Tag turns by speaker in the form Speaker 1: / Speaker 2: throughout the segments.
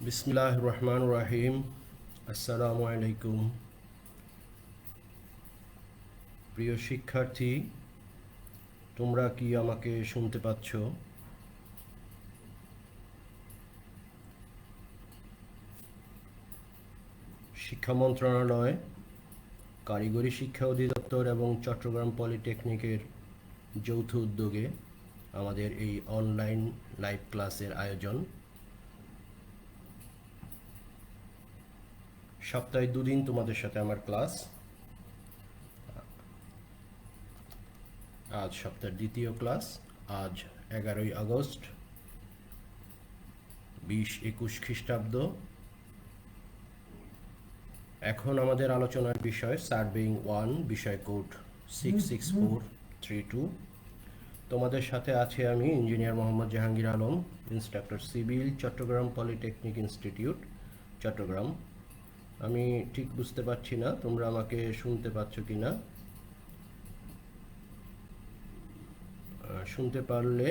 Speaker 1: বিসমিল্লাহির রহমানির রহিম। আসসালামু আলাইকুম। প্রিয় শিক্ষার্থী, তোমরা কি আমাকে শুনতে পাচ্ছ? শিক্ষা মন্ত্রণালয়, কারিগরি শিক্ষা অধিদপ্তর এবং চট্টগ্রাম পলিটেকনিকের যৌথ উদ্যোগে আমাদের এই অনলাইন লাইভ ক্লাসের আয়োজন। সপ্তাহে দুদিন তোমাদের সাথে আমার ক্লাস। আজ সপ্তাহের দ্বিতীয় ক্লাস। আজ 11ই আগস্ট 2021 খ্রিস্টাব্দ। এখন আমাদের আলোচনার বিষয় সার্ভেইং 1, বিষয় কোড 66432। তোমাদের সাথে আছে আমি engineer Mohammad Jahangir Alam, instructor civil, Chittagong polytechnic institute, Chittagong. আমি ঠিক বুঝতে পারছি না তোমরা আমাকে শুনতে পাচ্ছ কি না। শুনতে পারলে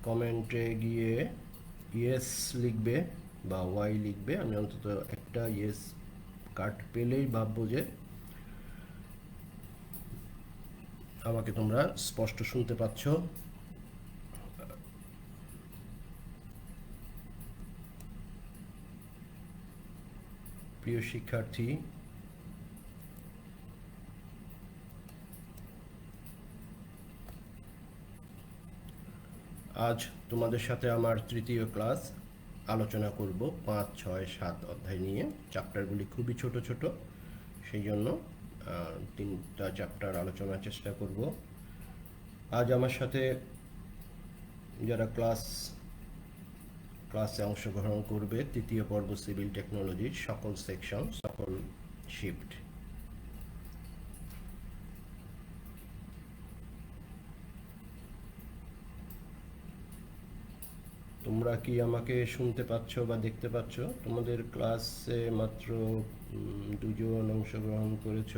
Speaker 1: কমেন্টে গিয়ে ইয়েস লিখবে বা ওয়াই লিখবে। আমি অন্তত একটা ইয়েস কার্ড পেলেই ভাববো যে আমাকে তোমরা স্পষ্ট শুনতে পাচ্ছ। প্রিয় শিক্ষার্থী, আজ তোমাদের সাথে আমার তৃতীয় ক্লাস। আলোচনা করব 5, 6, 7 অধ্যায় নিয়ে। চ্যাপ্টারগুলি খুবই ছোট ছোট, সেই জন্য 3টা চ্যাপ্টার আলোচনার চেষ্টা করব। আজ আমার সাথে যারা ক্লাসে অংশগ্রহণ করবে, তৃতীয় পর্ব সিভিল টেকনোলজির সকল সেকশন, সকল শিফট। তোমরা কি আমাকে শুনতে পাচ্ছ বা দেখতে পাচ্ছ? তোমাদের ক্লাসে মাত্র 2 জন অংশগ্রহণ করেছ।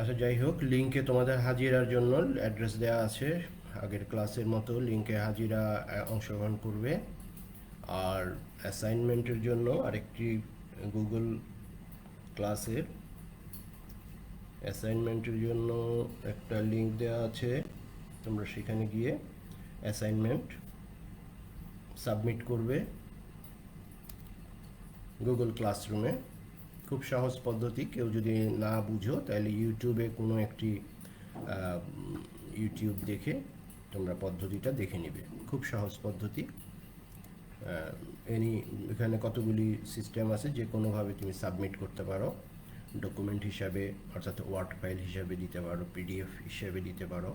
Speaker 1: আচ্ছা, যাই হোক, লিঙ্কে তোমাদের হাজিরার জন্য অ্যাড্রেস দেওয়া আছে। আগের ক্লাসের মতো লিঙ্কে হাজিরা অংশগ্রহণ করবে। আর অ্যাসাইনমেন্টের জন্য আরেকটি গুগল ক্লাসের অ্যাসাইনমেন্টের জন্য একটা লিঙ্ক দেওয়া আছে। তোমরা সেখানে গিয়ে অ্যাসাইনমেন্ট সাবমিট করবে গুগল ক্লাসরুমে। খুব সহজ পদ্ধতি। কেউ যদি না বুঝো তাহলে ইউটিউবে কোনো একটি ইউটিউব দেখে তোমরা পদ্ধতিটা দেখে নিবে। খুব সহজ পদ্ধতি। এখানে কতগুলি সিস্টেম আছে, যে কোনোভাবে তুমি সাবমিট করতে পারো। ডকুমেন্ট হিসাবে, অর্থাৎ ওয়ার্ড ফাইল হিসাবে দিতে পারো, পিডিএফ হিসাবে দিতে পারো,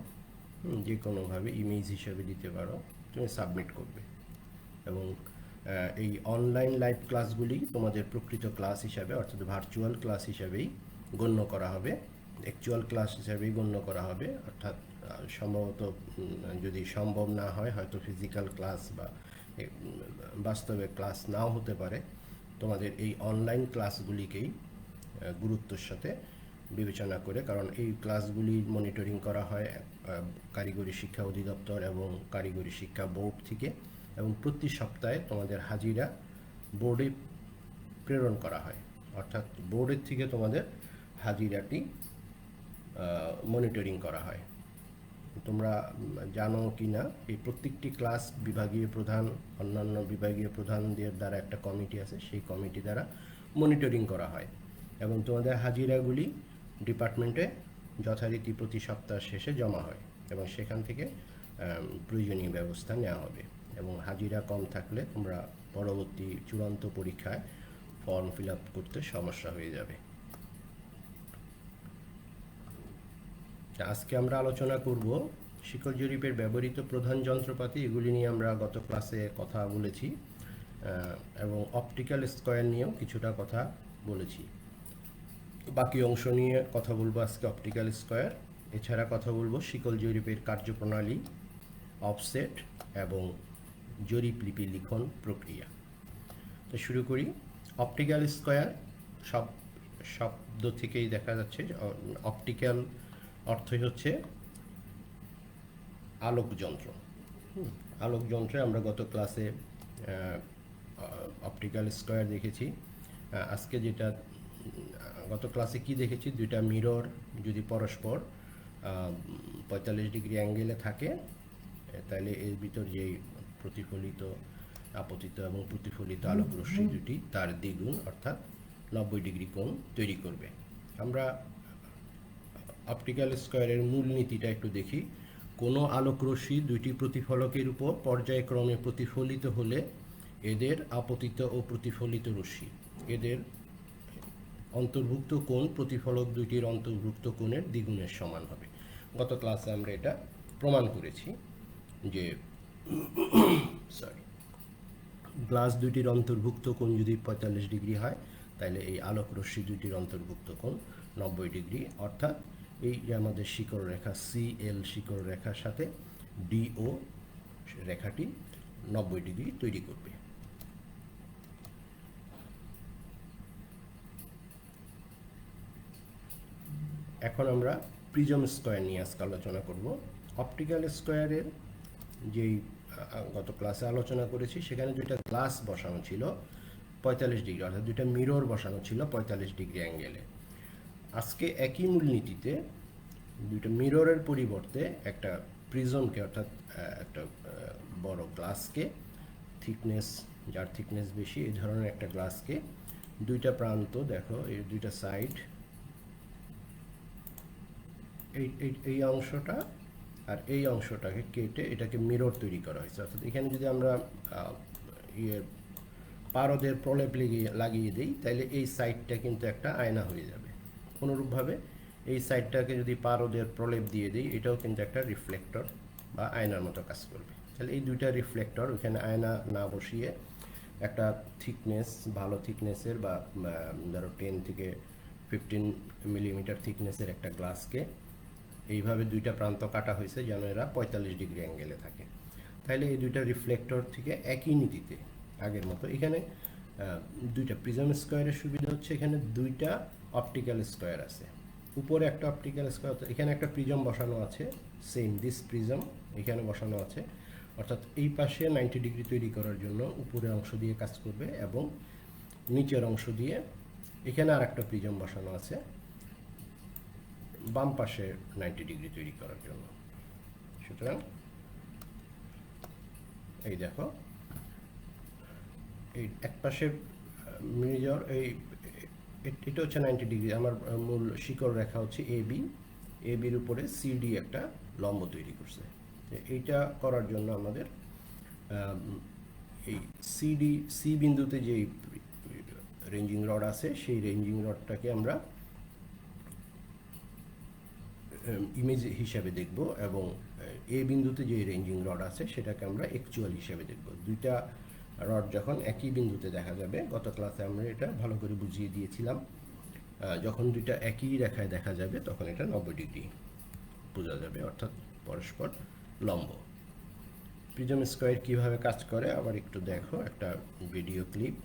Speaker 1: যে কোনোভাবে ইমেজ হিসাবে দিতে পারো। তুমি সাবমিট করবে এবং এই অনলাইন লাইভ ক্লাসগুলি তোমাদের প্রকৃত ক্লাস হিসাবে, অর্থাৎ ভার্চুয়াল ক্লাস হিসাবেই গণ্য করা হবে, অ্যাকচুয়াল ক্লাস হিসাবেই গণ্য করা হবে। অর্থাৎ সম্ভবত যদি সম্ভব না হয়, হয়তো ফিজিক্যাল ক্লাস বা বাস্তবে ক্লাস নাও হতে পারে, তোমাদের এই অনলাইন ক্লাসগুলিকেই গুরুত্বের সাথে বিবেচনা করে, কারণ এই ক্লাসগুলি মনিটরিং করা হয় কারিগরি শিক্ষা অধিদপ্তর এবং কারিগরি শিক্ষা বোর্ড থেকে, এবং প্রতি সপ্তাহে তোমাদের হাজিরা বোর্ডে প্রেরণ করা হয়। অর্থাৎ বোর্ডের থেকে তোমাদের হাজিরাটি মনিটরিং করা হয়। তোমরা জানো কি না, এই প্রত্যেকটি ক্লাস বিভাগীয় প্রধান, অন্যান্য বিভাগীয় প্রধানদের দ্বারা একটা কমিটি আছে, সেই কমিটি দ্বারা মনিটরিং করা হয় এবং তোমাদের হাজিরাগুলি ডিপার্টমেন্টে যথারীতি প্রতি সপ্তাহ শেষে জমা হয় এবং সেখান থেকে প্রয়োজনীয় ব্যবস্থা নেওয়া হবে। এবং হাজিরা কম থাকলে তোমরা পরবর্তী চূড়ান্ত পরীক্ষায় ফর্ম ফিল আপ করতে সমস্যা হয়ে যাবে। আজকে আমরা আলোচনা করব শিকল জরিপের ব্যবহৃত প্রধান যন্ত্রপাতি। এগুলি নিয়ে আমরা গত ক্লাসে কথা বলেছি এবং অপটিক্যাল স্কয়ার নিয়েও কিছুটা কথা বলেছি। বাকি অংশ নিয়ে কথা বলবো আজকে অপটিক্যাল স্কয়ার। এছাড়া কথা বলবো শিকল জরিপের কার্যপ্রণালী, অফসেট এবং জরিপ লিপি লিখন প্রক্রিয়া। তো শুরু করি। অপটিক্যাল স্কয়ার শব্দ থেকেই দেখা যাচ্ছে। অপটিক্যাল অর্থই হচ্ছে আলোক যন্ত্র। আলোক যন্ত্রে আমরা গত ক্লাসে অপটিক্যাল স্কয়ার দেখেছি। আজকে যেটা গত ক্লাসে কি দেখেছি, দুইটা মিরর যদি পরস্পর 45 ডিগ্রি অ্যাঙ্গেলে থাকে, তাহলে এর ভিতর যেই প্রতিফলিত, আপতিত এবং প্রতিফলিত আলোক রশ্মি দুটি তার দ্বিগুণ অর্থাৎ 90 ডিগ্রি কোণ তৈরি করবে। আমরা অপটিক্যাল স্কয়ারের মূলনীতিটা একটু দেখি। কোনো আলোক রশ্মি দুইটি প্রতিফলকের উপর পর্যায়ক্রমে প্রতিফলিত হলে এদের আপতিত ও প্রতিফলিত রশ্মি এদের অন্তর্ভুক্ত কোণ প্রতিফলক দুইটির অন্তর্ভুক্ত কোণের দ্বিগুণের সমান হবে। গত ক্লাসে আমরা এটা প্রমাণ করেছি যে গ্লাস দুইটির অন্তর্ভুক্ত কোণ যদি 45 ডিগ্রি হয়, তাহলে এই আলোক রশ্মি দুইটির অন্তর্ভুক্ত কোণ 90 ডিগ্রি, অর্থাৎ এই যে আমাদের শিকড় রেখা CL শিকড় রেখার সাথে DO রেখাটি 90 ডিগ্রি তৈরি করবে। এখন আমরা প্রিজম স্কয়ার নিয়ে আজকে আলোচনা করব। অপটিক্যাল স্কয়ারের যেই গত ক্লাসে আলোচনা করেছি, সেখানে দুইটা গ্লাস বসানো ছিল 45 ডিগ্রি, অর্থাৎ দুইটা মিরর বসানো ছিল 45 ডিগ্রি অ্যাঙ্গেলে। আজকে একই মূলনীতিতে দুইটা মিররের পরিবর্তে একটা প্রিজমকে, অর্থাৎ একটা বড় গ্লাসকে, থিকনেস, যার থিকনেস বেশি, এই ধরনের একটা গ্লাসকে দুইটা প্রান্ত, দেখো এই দুইটা সাইড, এই অংশটা আর এই অংশটাকে কেটে এটাকে মিরর তৈরি করা হয়েছে। অর্থাৎ এখানে যদি আমরা পারদের প্রলেপ লাগিয়ে দিই, তাহলে এই সাইডটা কিন্তু একটা আয়না হয়ে যাবে। অনুরূপভাবে এই সাইডটাকে যদি পারদের প্রলেপ দিয়ে দিই, এটাও কিন্তু একটা রিফ্লেক্টর বা আয়নার মতো কাজ করবে। তাহলে এই দুইটা রিফ্লেক্টর, ওখানে আয়না না বসিয়ে একটা থিকনেস, ভালো থিকনেসের বা ধরো 10 থেকে 15 মিলিমিটার থিকনেসের একটা গ্লাসকে এইভাবে দুইটা প্রান্ত কাটা হয়েছে যেন এরা 45 ডিগ্রি অ্যাঙ্গেলে থাকে। তাহলে এই দুইটা রিফ্লেক্টর থেকে একই নীতিতে আগের মতো এখানে দুইটা প্রিজম স্কয়ারের সুবিধা হচ্ছে, এখানে দুইটা অপটিক্যাল স্কয়ার আছে। উপরে একটা অপটিক্যাল স্কয়ার, এখানে একটা প্রিজম বসানো আছে, সেম দিস প্রিজম এখানে বসানো আছে, অর্থাৎ এই পাশে 90 ডিগ্রি তৈরি করার জন্য উপরের অংশ দিয়ে কাজ করবে, এবং নিচের অংশ দিয়ে এখানে আর একটা প্রিজম বসানো আছে বাম পাশে 90 ডিগ্রি তৈরি করার জন্য। সুতরাং এই দেখো, এই এক পাশে মিরর, এটা হচ্ছে 90 ডিগ্রি, আমার মূল শিকড় রেখা হচ্ছে এবির উপরে CD একটা লম্ব তৈরি করছে। এইটা করার জন্য আমাদের এই সি বিন্দুতে যে রেঞ্জিং রড আছে, সেই রেঞ্জিং রডটাকে আমরা ইমেজ হিসাবে দেখব, এবং এ বিন্দুতে যে রেঞ্জিং রড আছে সেটাকে আমরা অ্যাকচুয়াল হিসাবে দেখব। দুইটা রড যখন একই বিন্দুতে দেখা যাবে, গত ক্লাসে আমরা এটা ভালো করে বুঝিয়ে দিয়েছিলাম, যখন দুইটা একই রেখায় দেখা যাবে তখন এটা 90 ডিগ্রি বোঝা যাবে, অর্থাৎ পরস্পর লম্ব। প্রিজম স্কয়ার কীভাবে কাজ করে আবার একটু দেখো, একটা ভিডিও ক্লিপ।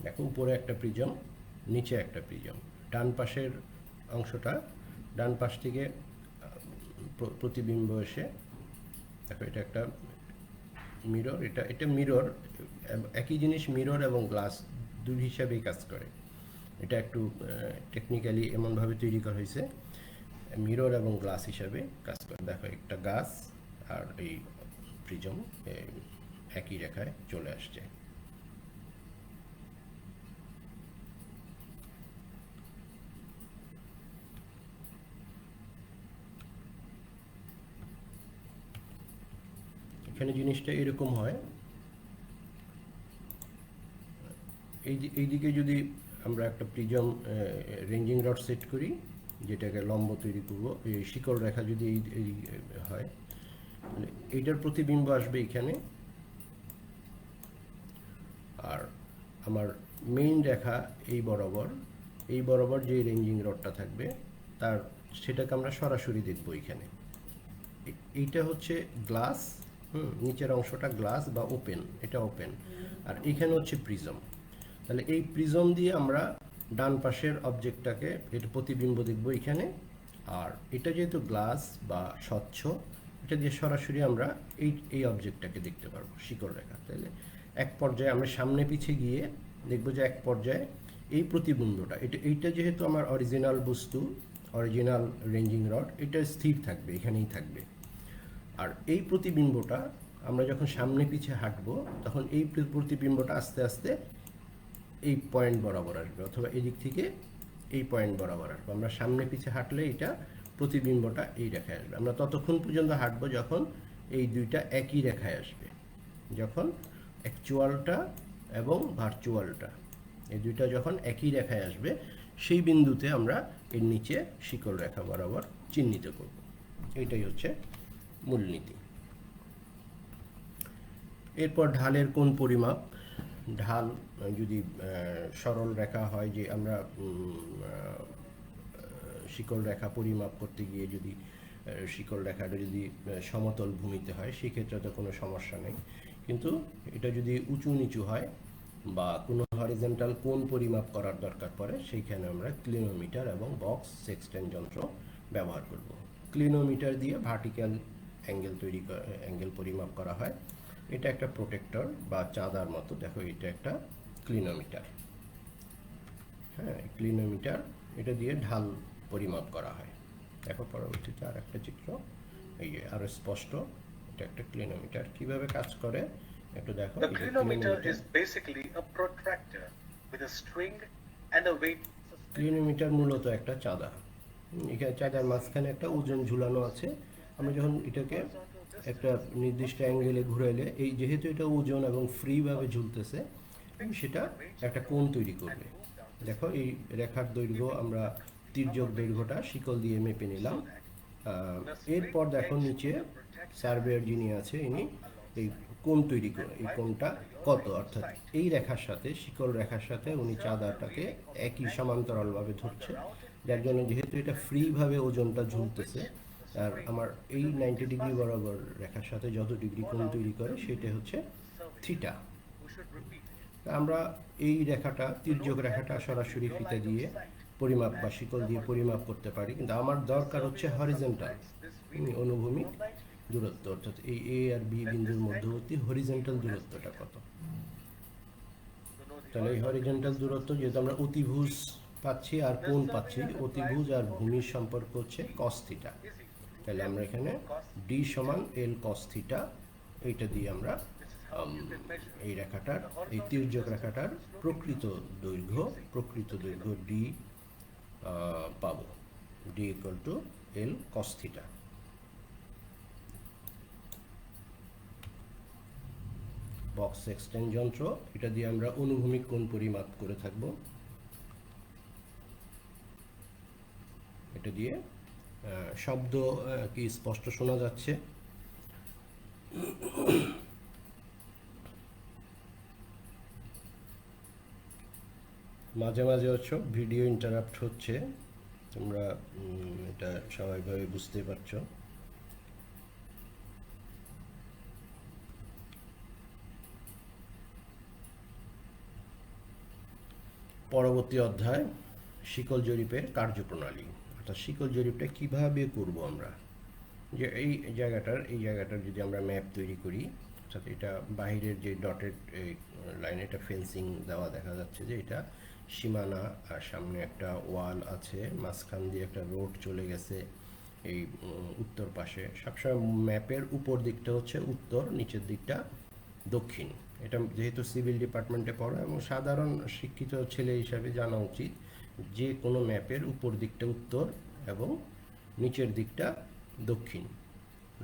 Speaker 1: দেখো, উপরে একটা প্রিজম, নিচে একটা প্রিজম, ডান পাশের অংশটা, ডান পাশ থেকে প্রতিবিম্ব এসে, দেখো এটা একটা মিরর, এটা মিরর, একই জিনিস মিরর এবং গ্লাস দুই হিসাবেই কাজ করে। এটা একটু টেকনিক্যালি এমনভাবে তৈরি করা হয়েছে, মিরর এবং গ্লাস হিসাবে কাজ করে। দেখো, একটা গাছ আর এই প্রিজম একই রেখায় চলে আসছে। এখানে জিনিসটা এরকম হয়, এইদিকে যদি আমরা একটা প্রিজম রেঞ্জিং রড সেট করি, যেটাকে লম্ব তৈরি করব, এই শিকড় রেখা যদি এই হয়, এইটার প্রতিবিম্ব আসবে এখানে, আর আমার মেইন রেখা এই বরাবর যে রেঞ্জিং রডটা থাকবে সেটাকে আমরা সরাসরি দেখব এখানে। এইটা হচ্ছে গ্লাস, নিচের অংশটা গ্লাস বা ওপেন, এটা ওপেন, আর এখানে হচ্ছে প্রিজম। তাহলে এই প্রিজম দিয়ে আমরা ডান পাশের অবজেক্টটাকে, এটা প্রতিবিম্ব দেখব এখানে, আর এটা যেহেতু গ্লাস বা স্বচ্ছ, এটা দিয়ে সরাসরি আমরা এই অবজেক্টটাকে দেখতে পারবো, শিকড় রেখা। তাহলে এক পর্যায়ে আমরা সামনে পিছিয়ে গিয়ে দেখব যে এক পর্যায়ে এই প্রতিবিম্বটা, এইটা যেহেতু আমার অরিজিনাল বস্তু, অরিজিনাল রেঞ্জিং রড, এটা স্থির থাকবে, এখানেই থাকবে। আর এই প্রতিবিম্বটা আমরা যখন সামনে পিছিয়ে হাঁটবো, তখন এই প্রতিবিম্বটা আস্তে আস্তে এই পয়েন্ট বরাবর আসবে, অথবা এদিক থেকে এই পয়েন্ট বরাবর আসবে। আমরা সামনে পিছিয়ে হাঁটলে এটা প্রতিবিম্বটা এই রেখায় আসবে। আমরা ততক্ষণ পর্যন্ত হাঁটবো যখন এই দুইটা একই রেখায় আসবে, যখন অ্যাকচুয়ালটা এবং ভার্চুয়ালটা এই দুইটা যখন একই রেখায় আসবে, সেই বিন্দুতে আমরা এর নিচে শিকল রেখা বরাবর চিহ্নিত করব। এইটাই হচ্ছে মূলনীতি। এরপর ঢালের কোণ পরিমাপ। ঢাল যদি সরল রেখা হয়, যে আমরা শিকল রেখা পরিমাপ করতে গিয়ে যদি শিকল রেখাটা যদি সমতল ভূমিতে হয়, সেক্ষেত্রে তো কোনো সমস্যা নেই। কিন্তু এটা যদি উঁচু নিচু হয় বা কোনো হরিজন্টাল কোণ পরিমাপ করার দরকার পড়ে, সেইখানে আমরা ক্লিনোমিটার এবং বক্স সেক্সটেন যন্ত্র ব্যবহার করব। ক্লিনোমিটার দিয়ে ভার্টিক্যাল অ্যাঙ্গেল পরিমাপ করা হয়। এটা একটা প্রোটেক্টর বা চাঁদার মতো, দেখো এটা একটা ক্লিনোমিটার। হ্যাঁ, ক্লিনোমিটার, এটা দিয়ে ঢাল পরিমাপ করা হয়। দেখো পরবর্তীতে আর একটা চিত্র, এই যে আরো স্পষ্ট, এটা একটা ক্লিনোমিটার কিভাবে কাজ করে একটু দেখো।
Speaker 2: The clinometer is basically a protractor with a string and a weight.
Speaker 1: Clinometer মূলত একটা চাঁদা। এখানে চাঁদার মাঝখানে একটা ওজন ঝুলানো আছে। আমরা যখন এটাকে একটা নির্দিষ্ট অ্যাঙ্গেলে ঘুরাইলে, এই যেহেতু এটা ওজন এবং ফ্রিভাবে ঝুলতেছে, সেটা একটা কোণ তৈরি করবে। দেখো এই রেখার দৈর্ঘ্য, আমরা তির্যক দৈর্ঘ্যটা শিকল দিয়ে মেপে নিলাম। এরপর দেখো নিচে সার্ভেয়ার যিনি আছে, ইনি এই কোণ তৈরি করে, এই কোণটা কত, অর্থাৎ এই রেখার সাথে, শিকল রেখার সাথে উনি চাঁদাটাকে একই সমান্তরালভাবে ধরছে, যার জন্য যেহেতু এটা ফ্রিভাবে ওজনটা ঝুলতেছে, আর আমার এই 90 ডিগ্রি বরাবর রেখার সাথে যত ডিগ্রি কোণ তৈরি করে, সেটা হচ্ছে থিটা। আমরা এই রেখাটা, তির্যক রেখাটা সরাসরি ফিতা দিয়ে পরিমাপ বা শিকল দিয়ে পরিমাপ করতে পারি, কিন্তু আমার দরকার হচ্ছে হরিজন্টাল, অনুভূমিক দূরত্ব, অর্থাৎ এই এ আর বি বিন্দুর মধ্যবর্তী হরিজন্টাল দূরত্বটা কত। তাহলে এই হরিজন্টাল দূরত্ব, যেহেতু আমরা অতিভুজ পাচ্ছি আর কোণ পাচ্ছি, অতিভুজ আর ভূমির সম্পর্ক হচ্ছে কস থিটা। তাহলে আমরা এখানে ডি সমান এল কস থিটা, এইটা দিয়ে আমরা এই রেখাটার, এই তির্যক রেখাটার প্রকৃত দৈর্ঘ্য ডি পাবো, d equal to l cos theta. Box sextant যন্ত্র, এটা দিয়ে আমরা অনুভূমিক কোণ পরিমাপ করে থাকব। এটা দিয়ে শব্দ কি স্পষ্ট শোনা যাচ্ছে? মাঝে মাঝে হচ্ছে ভিডিও ইন্টারাপ্ট হচ্ছে, তোমরা এটা স্বাভাবিকভাবে বুঝতে পারছো। পরবর্তী অধ্যায়, শিকল জরিপের কার্যপ্রণালী, অর্থাৎ শিকল জরিপটা কিভাবে করব আমরা। যে এই জায়গাটার যদি আমরা ম্যাপ তৈরি করি, অর্থাৎ এটা বাহিরের যে ডটেড লাইন, এটা ফেন্সিং দেওয়া দেখা যাচ্ছে যে এটা সীমানা, আর সামনে একটা ওয়াল আছে, মাঝখান দিয়ে একটা রোড চলে গেছে এই উত্তর পাশে। সবসময় ম্যাপের উপর দিকটা হচ্ছে উত্তর, নিচের দিকটা দক্ষিণ। এটা যেহেতু সিভিল ডিপার্টমেন্টে পড়ো এবং সাধারণ শিক্ষিত ছেলে হিসাবে জানা উচিত, যে কোনো ম্যাপের উপর দিকটা উত্তর এবং নিচের দিকটা দক্ষিণ,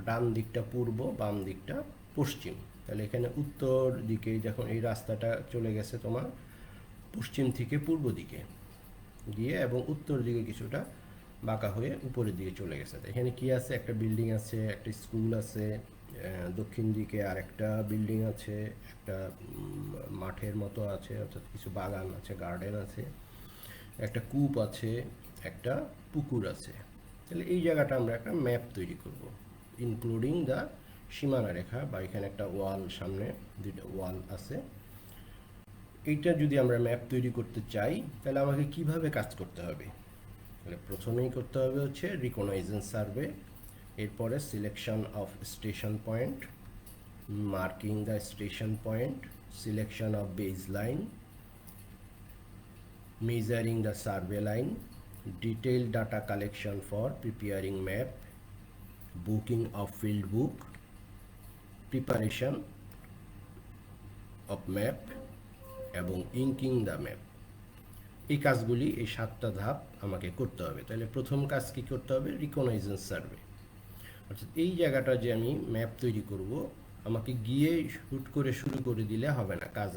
Speaker 1: ডান দিকটা পূর্ব, বাম দিকটা পশ্চিম। তাহলে এখানে উত্তর দিকে যখন এই রাস্তাটা চলে গেছে তোমার পশ্চিম থেকে পূর্ব দিকে গিয়ে, এবং উত্তর দিকে কিছুটা বাঁকা হয়ে উপরের দিকে চলে গেছে। এখানে কি আছে, একটা বিল্ডিং আছে, একটা স্কুল আছে, দক্ষিণ দিকে আর একটা বিল্ডিং আছে, একটা মাঠের মতো আছে, অর্থাৎ কিছু বাগান আছে, গার্ডেন আছে, একটা কূপ আছে, একটা পুকুর আছে। তাহলে এই জায়গাটা আমরা একটা ম্যাপ তৈরি করব। ইনক্লুডিং দ্য সীমানা রেখা, বা এখানে একটা ওয়াল, সামনে দুইটা ওয়াল আছে। এইটা যদি আমরা ম্যাপ তৈরি করতে চাই তাহলে আমাকে কিভাবে কাজ করতে হবে? তাহলে প্রথমেই করতে হবে হচ্ছে রিকগনাইজেন্স সার্ভে, এরপরে selection of station point, marking the station point, selection of base line, measuring the survey line, detailed data collection for preparing map, booking of field book, preparation of map এবং ইঙ্কিং the map. এই কাজগুলি, এই 7টা ধাপ আমাকে করতে হবে। তাহলে প্রথম কাজ কি করতে হবে? রিকগনাইজেন্স সার্ভে। অর্থাৎ এই জায়গাটা যে আমি ম্যাপ তৈরি করব, আমাকে গিয়ে শ্যুট করে শুরু করে দিলে হবে না কাজ।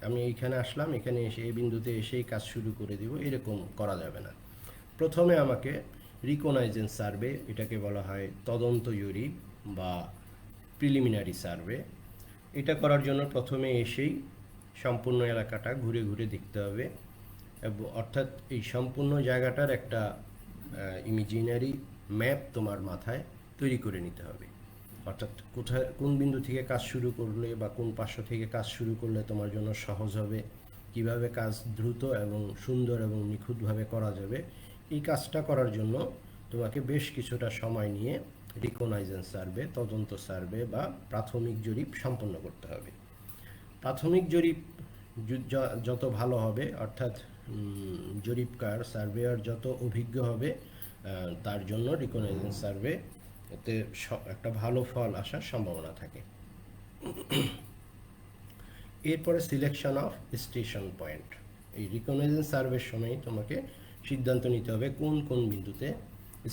Speaker 1: আমি এইখানে আসলাম, এখানে এসে এই বিন্দুতে এসেই কাজ শুরু করে দিব, এরকম করা যাবে না। প্রথমে আমাকে রিকগনাইজেন্স সার্ভে, এটাকে বলা হয় তদন্ত জরিপ বা প্রিলিমিনারি সার্ভে, এটা করার জন্য প্রথমে এসেই সম্পূর্ণ এলাকাটা ঘুরে ঘুরে দেখতে হবে, অর্থাৎ এই সম্পূর্ণ জায়গাটার একটা ইমেজিনারি ম্যাপ তোমার মাথায় তৈরি করে নিতে হবে। অর্থাৎ কোথায়, কোন বিন্দু থেকে কাজ শুরু করলে বা কোন পার্শ্ব থেকে কাজ শুরু করলে তোমার জন্য সহজ হবে, কিভাবে কাজ দ্রুত এবং সুন্দর এবং নিখুঁতভাবে করা যাবে, এই কাজটা করার জন্য তোমাকে বেশ কিছুটা সময় নিয়ে রিকগনাইজেন্স সার্ভে, তদন্ত সার্ভে বা প্রাথমিক জরিপ সম্পন্ন করতে হবে। প্রাথমিক জরিপ যত ভালো হবে, অর্থাৎ জরিপকার, সার্ভেয়ার যত অভিজ্ঞ হবে, তার জন্য রিকগনাইজেন্স সার্ভে এতে একটা ভালো ফল আসার সম্ভাবনা থাকে। এরপরে সিলেকশন অফ স্টেশন পয়েন্ট। এই রিকগনাইজেন্স সার্ভের সময় তোমাকে সিদ্ধান্ত নিতে হবে কোন কোন বিন্দুতে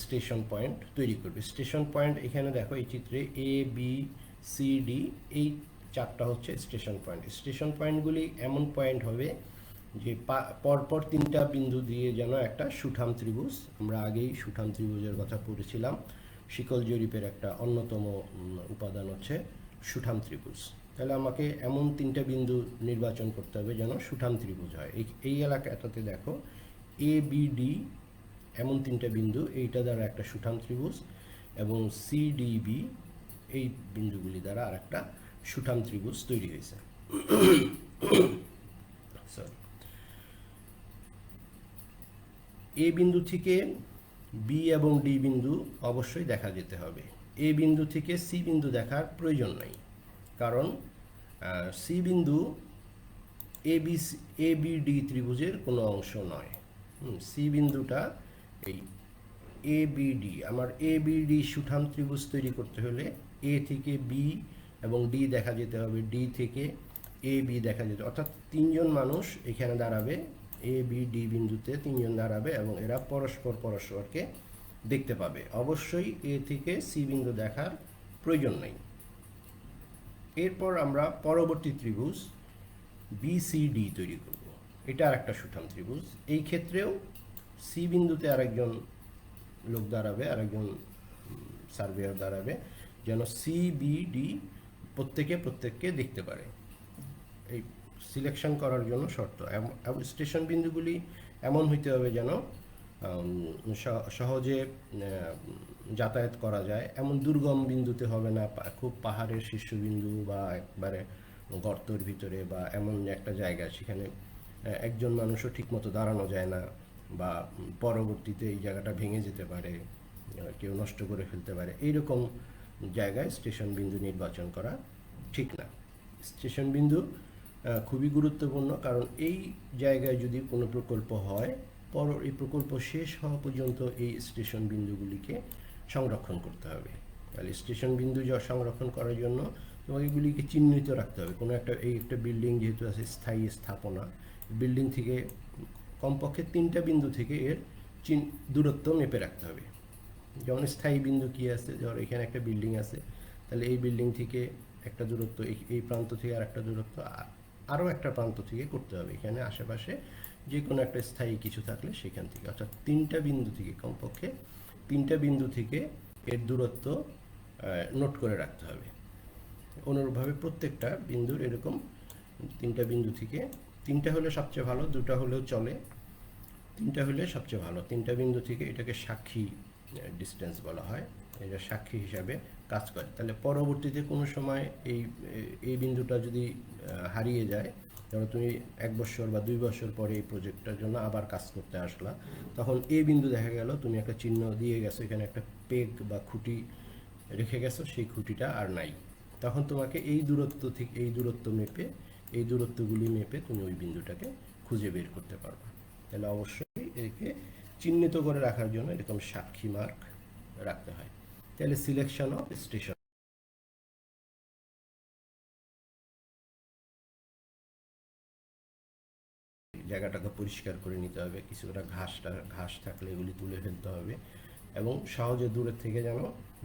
Speaker 1: স্টেশন পয়েন্ট তৈরি করবে। স্টেশন পয়েন্ট এখানে দেখো এই চিত্রে এ বি সি ডি, এই 4টা হচ্ছে স্টেশন পয়েন্ট। স্টেশন পয়েন্টগুলি এমন পয়েন্ট হবে যে পরপর 3টা বিন্দু দিয়ে যেন একটা সুঠাম ত্রিভুজ, আমরা আগেই সুঠাম ত্রিভুজের কথা পড়েছিলাম, শিকল জরিপের একটা অন্যতম উপাদান হচ্ছে সুঠাম ত্রিভুজ। তাহলে আমাকে এমন 3টা বিন্দু নির্বাচন করতে হবে যেন সুঠাম ত্রিভুজ হয়। এই এলাকাটাতে দেখো এ বি ডি, এমন 3টা বিন্দু, এইটা দ্বারা একটা সুঠাম ত্রিভুজ, এবং সি ডি বি, এই বিন্দুগুলি দ্বারা আর একটা সুঠাম ত্রিভুজ তৈরি হয়েছে। এ বিন্দু থেকে বি এবং ডি বিন্দু অবশ্যই দেখা যেতে হবে। এ বিন্দু থেকে সি বিন্দু দেখার প্রয়োজন নাই, কারণ সি বিন্দু এ বি ডি ত্রিভুজের কোনো অংশ নয়। সি বিন্দুটা এই এ বি ডি, আমার এ বি ডি সুঠাম ত্রিভুজ তৈরি করতে হলে এ থেকে বি এবং ডি দেখা যেতে হবে, ডি থেকে এ বি দেখা যেতে, অর্থাৎ 3জন মানুষ এখানে দাঁড়াবে, এ বি ডি বিন্দুতে 3জন দাঁড়াবে এবং এরা পরস্পরকে দেখতে পাবে। অবশ্যই এ থেকে সি বিন্দু দেখার প্রয়োজন নেই। এরপর আমরা পরবর্তী ত্রিভুজ বিসিডি তৈরি করব। এটা আর একটা সুঠাম ত্রিভুজ। এই ক্ষেত্রেও সি বিন্দুতে আরেকজন লোক দাঁড়াবে, আরেকজন সার্ভেয়ার দাঁড়াবে, যেন সি বি ডি প্রত্যেককে দেখতে পারে। এই সিলেকশন করার জন্য শর্ত, স্টেশন বিন্দুগুলি এমন হইতে হবে যেন সহজে যাতায়াত করা যায়, এমন দুর্গম বিন্দুতে হবে না, খুব পাহাড়ের শীর্ষবিন্দু বা একবারে গর্তর ভিতরে বা এমন একটা জায়গা সেখানে একজন মানুষও ঠিকমতো দাঁড়ানো যায় না, বা পরবর্তীতে এই জায়গাটা ভেঙে যেতে পারে, কেউ নষ্ট করে ফেলতে পারে, এইরকম জায়গায় স্টেশন বিন্দু নির্বাচন করা ঠিক না। স্টেশন বিন্দু খুবই গুরুত্বপূর্ণ, কারণ এই জায়গায় যদি কোনো প্রকল্প হয়, এই প্রকল্প শেষ হওয়া পর্যন্ত এই স্টেশন বিন্দুগুলিকে সংরক্ষণ করতে হবে। তাহলে স্টেশন বিন্দু সংরক্ষণ করার জন্য তোমাকে এগুলিকে চিহ্নিত রাখতে হবে। কোনো একটা বিল্ডিং যেহেতু আছে স্থায়ী স্থাপনা, বিল্ডিং থেকে কমপক্ষে 3টা বিন্দু থেকে এর দূরত্ব মেপে রাখতে হবে। যেমন স্থায়ী বিন্দু কী আছে, ধর এখানে একটা বিল্ডিং আছে, তাহলে এই বিল্ডিং থেকে একটা দূরত্ব, এই প্রান্ত থেকে আর একটা দূরত্ব, আরও একটা প্রান্ত থেকে করতে হবে। এখানে আশেপাশে যে কোনো একটা স্থায়ী কিছু থাকলে সেখান থেকে, অর্থাৎ 3টা বিন্দু থেকে, কমপক্ষে 3টা বিন্দু থেকে এর দূরত্ব নোট করে রাখতে হবে। অনুরূপভাবে প্রত্যেকটা বিন্দুর এরকম 3টা বিন্দু থেকে, 3টা হলে সবচেয়ে ভালো, 2টা হলেও চলে, 3টা হলে সবচেয়ে ভালো। 3টা বিন্দু থেকে এটাকে সাক্ষী ডিস্টেন্স বলা হয়, এটা সাক্ষী হিসাবে কাজ করে। তাহলে পরবর্তীতে কোনো সময় এই বিন্দুটা যদি হারিয়ে যায়, ধরো তুমি 1 বছর বা 2 বছর পরে এই প্রজেক্টটার জন্য আবার কাজ করতে আসলা, তখন এই বিন্দু দেখা গেল তুমি একটা চিহ্ন দিয়ে গেছো, এখানে একটা পেগ বা খুঁটি রেখে গেছো, সেই খুঁটিটা আর নাই। তখন তোমাকে এই দূরত্ব থেকে এই দূরত্ব মেপে, এই দূরত্বগুলি মেপে তুমি ওই বিন্দুটাকে খুঁজে বের করতে পারবে। তাহলে অবশ্যই একে চিহ্নিত করে রাখার জন্য এরকম সাক্ষী মার্ক রাখতে হয়। তাহলে সিলেকশন অফ স্টেশন, জায়গাটাকে পরিষ্কার করে নিতে হবে, কিছুটা ঘাস থাকলে এগুলি তুলে ফেলতে হবে এবং সহজে দূরের থেকে যেন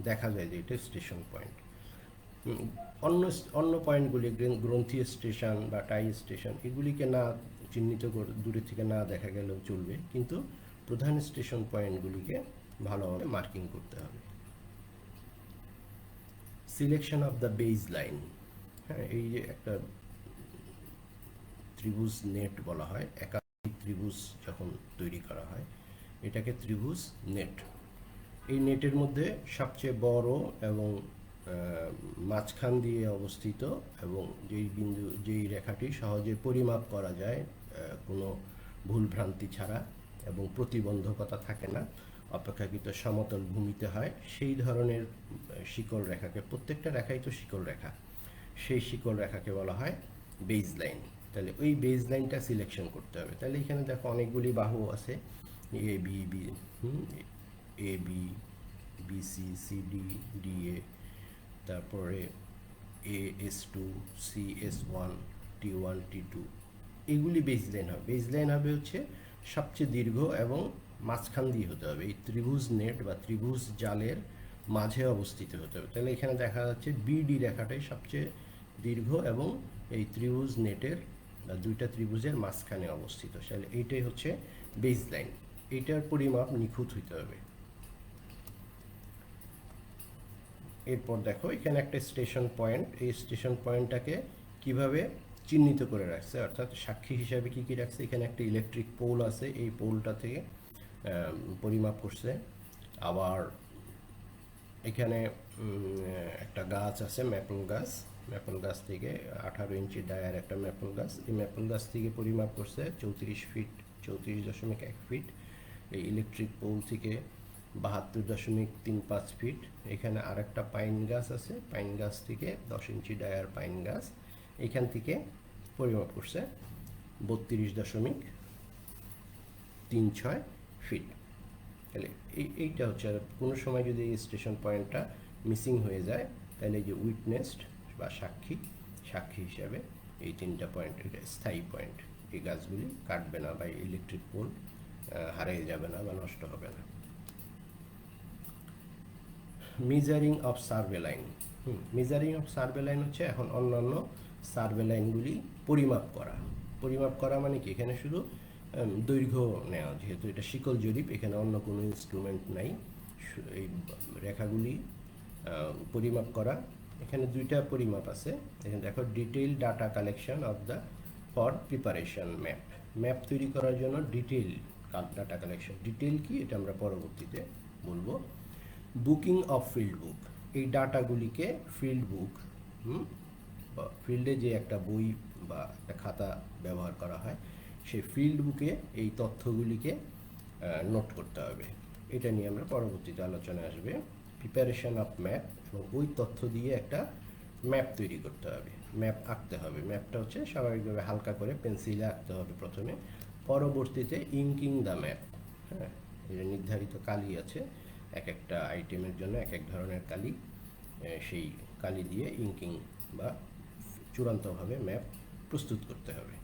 Speaker 1: দেখা যায় যে এটা স্টেশন পয়েন্ট। অন্য অন্য পয়েন্টগুলি গ্রন্থি স্টেশন বা টাই স্টেশন এগুলিকে না চিহ্নিত করে দূরে থেকে না দেখা গেলেও চলবে, কিন্তু প্রধান স্টেশন পয়েন্টগুলিকে ভালোভাবে মার্কিং করতে হবে। Selection of the base line, হ্যাঁ, এই যে একটা ত্রিভুজ নেট বলা হয়, একাধিক ত্রিভুজ যখন তৈরি করা হয় এটাকে ত্রিভুজ নেট। এই নেটের মধ্যে সবচেয়ে বড় এবং মাঝখান দিয়ে অবস্থিত এবং যেই রেখাটি সহজে পরিমাপ করা যায় কোনো ভুলভ্রান্তি ছাড়া এবং প্রতিবন্ধকতা থাকে না, অপেক্ষাকৃত সমতল ভূমিতে হয়, সেই ধরনের শিকল রেখাকে, প্রত্যেকটা রেখাই তো শিকল রেখা, সেই শিকল রেখাকে বলা হয় বেজ লাইন। তাহলে ওই বেজ লাইনটা সিলেকশন করতে হবে। তাহলে এখানে দেখো অনেকগুলি বাহু আছে, A B BC CD DA, তারপরে AS2 CS1 T1 T2, এগুলি বেজ লাইন হবে। বেজ লাইন হবে হচ্ছে সবচেয়ে দীর্ঘ এবং মাঝখান দিয়ে হতে হবে, এই ত্রিভুজ নেট বা ত্রিভুজ জালের মাঝে অবস্থিত হতে হবে। তাহলে এখানে দেখা যাচ্ছে বিডি রেখাটাই সবচেয়ে দীর্ঘ এবং এই ত্রিভুজ নেটের বা দুইটা ত্রিভুজের মাঝখানে অবস্থিত। তাহলে এইটাই হচ্ছে বেজ লাইন, এইটার পরিমাপ নিখুঁত হইতে হবে। এরপর দেখো এখানে একটা স্টেশন পয়েন্ট, এই স্টেশন পয়েন্টটাকে কিভাবে চিহ্নিত করে রাখছে, অর্থাৎ সাক্ষী হিসাবে কি কি রাখছে। এখানে একটা ইলেকট্রিক পোল আছে, এই পোলটা থেকে পরিমাপ করছে। আবার এখানে একটা গাছ আছে, ম্যাপল গাছ থেকে 18 ইঞ্চি ডায়ার একটা ম্যাপল গাছ, এই ম্যাপল গাছ থেকে পরিমাপ করছে 34.1 ফিট। এই ইলেকট্রিক পোল থেকে 72.35 ফিট। এখানে আরেকটা পাইন গাছ আছে, পাইন গাছ থেকে 10 ইঞ্চি ডায়ার পাইন গাছ, এখান থেকে পরিমাপ করছে 32.36 ফিট। তাহলে এইটা হচ্ছে, কোনো সময় যদি এই স্টেশন পয়েন্টটা মিসিং হয়ে যায় তাহলে এই যে উইটনেসড বা সাক্ষী হিসাবে এই 3টা পয়েন্ট, এটা স্থায়ী পয়েন্ট, এই গাছগুলি কাটবে না বা ইলেকট্রিক পোল হারিয়ে যাবে না বা নষ্ট হবে না। Measuring of survey line, measuring of survey line হচ্ছে এখন অন্যান্য সার্ভে লাইনগুলি পরিমাপ করা মানে কি, এখানে শুধু দৈর্ঘ্য নেওয়া, যেহেতু এটা শিকল জরিপ, এখানে অন্য কোনো ইনস্ট্রুমেন্ট নাই, এই রেখাগুলি পরিমাপ করা। এখানে 2টা পরিমাপ আছে, এখানে দেখো detail data collection of the for preparation map তৈরি করার জন্য ডিটেইল ডাটা কালেকশন। ডিটেইল কি এটা আমরা পরবর্তীতে বলবো। বুকিং অফ ফিল্ড বুক, এই ডাটাগুলিকে ফিল্ড বুক, ফিল্ডে যে একটা বই বা একটা খাতা ব্যবহার করা হয়, সেই ফিল্ড বুকে এই তথ্যগুলিকে নোট করতে হবে। এটা নিয়ে আমরা পরবর্তীতে আলোচনায় আসবে। প্রিপারেশন অফ ম্যাপ, এবং ওই তথ্য দিয়ে একটা ম্যাপ তৈরি করতে হবে, ম্যাপ আঁকতে হবে। ম্যাপটা হচ্ছে স্বাভাবিকভাবে হালকা করে পেন্সিলে আঁকতে হবে প্রথমে, পরবর্তীতে ইঙ্কিং দ্য ম্যাপ, হ্যাঁ, এর নির্ধারিত কালি আছে, এক একটা আইটেমের জন্য এক এক ধরনের কালি, সেই কালি দিয়ে ইঙ্কিং বা চূড়ান্তভাবে ম্যাপ প্রস্তুত করতে হবে।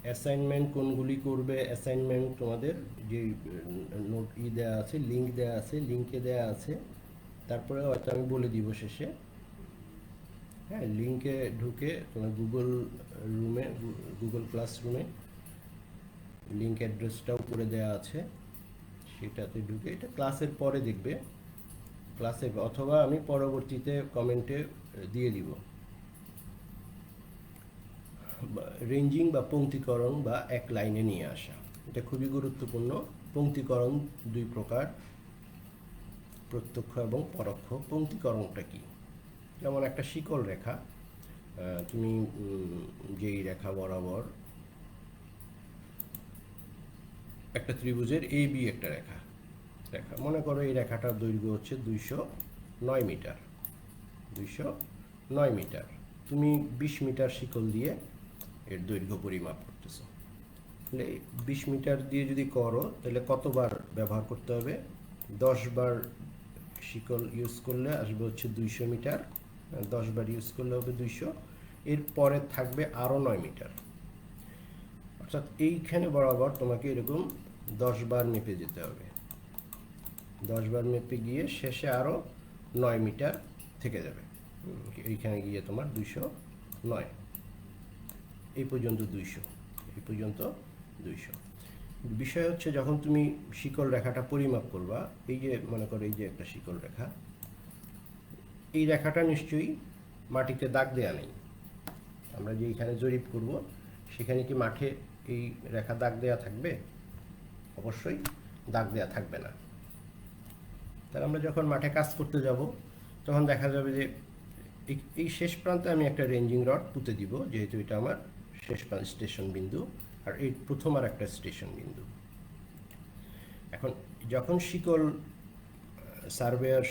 Speaker 1: অ্যাসাইনমেন্ট কোনগুলি করবে, অ্যাসাইনমেন্ট তোমাদের যে নোট দেওয়া আছে, লিঙ্ক দেওয়া আছে, লিঙ্কে দেওয়া আছে, তারপরে হয়তো আমি বলে দিব শেষে, হ্যাঁ, লিঙ্কে ঢুকে তোমার গুগল ক্লাসরুমে লিঙ্ক অ্যাড্রেসটাও করে দেওয়া আছে, সেটাতে ঢুকে এটা ক্লাসের পরে দেখবে, ক্লাসে অথবা আমি পরবর্তীতে কমেন্টে দিয়ে দিব। রেঞ্জিং বা পংক্তিকরণ বা এক লাইনে নিয়ে আসা, এটা খুবই গুরুত্বপূর্ণ। পংক্তিকরণ দুই প্রকার, প্রত্যক্ষ এবং পরোক্ষ। পংক্তিকরণটা কি? যেমন একটা শিকল রেখা, তুমি যেই রেখা বরাবর একটা ত্রিভুজের এ বি একটা রেখা রেখা মনে করো এই রেখাটার দৈর্ঘ্য হচ্ছে 209 মিটার। 209 মিটার, তুমি 20 মিটার শিকল দিয়ে এর দৈর্ঘ্য পরিমাপ করতেছো। তাহলে 20 মিটার দিয়ে যদি করো তাহলে কতবার ব্যবহার করতে হবে? 10 বার শিকল ইউজ করলে আসবে হচ্ছে 200 মিটার। 10 বার ইউজ করলে হবে 200। এরপরে থাকবে আরও 9 মিটার। অর্থাৎ এইখানে বরাবর তোমাকে এরকম 10 বার মেপে যেতে হবে। 10 বার মেপে গিয়ে শেষে আরও 9 মিটার থেকে যাবে। এইখানে গিয়ে তোমার 209, এই পর্যন্ত 200, এই পর্যন্ত 200। বিষয় হচ্ছে যখন তুমি শিকল রেখাটা পরিমাপ করবা, এই যে মনে করো এই যে একটা শিকল রেখা, এই রেখাটা নিশ্চয়ই মাটিতে দাগ দেয়া নেই। আমরা যে এখানে জরিপ করব সেখানে কি মাঠে এই রেখা দাগ দেয়া থাকবে? অবশ্যই দাগ দেয়া থাকবে না। তাহলে আমরা যখন মাঠে কাজ করতে যাব তখন দেখা যাবে যে এই শেষ প্রান্তে আমি একটা রেঞ্জিং রড পুঁতে দিব, যেহেতু এটা আমার শেষ স্টেশন বিন্দু, আর এই প্রথম আর একটা স্টেশন বিন্দু। এখন যখন সার্ভেয়ার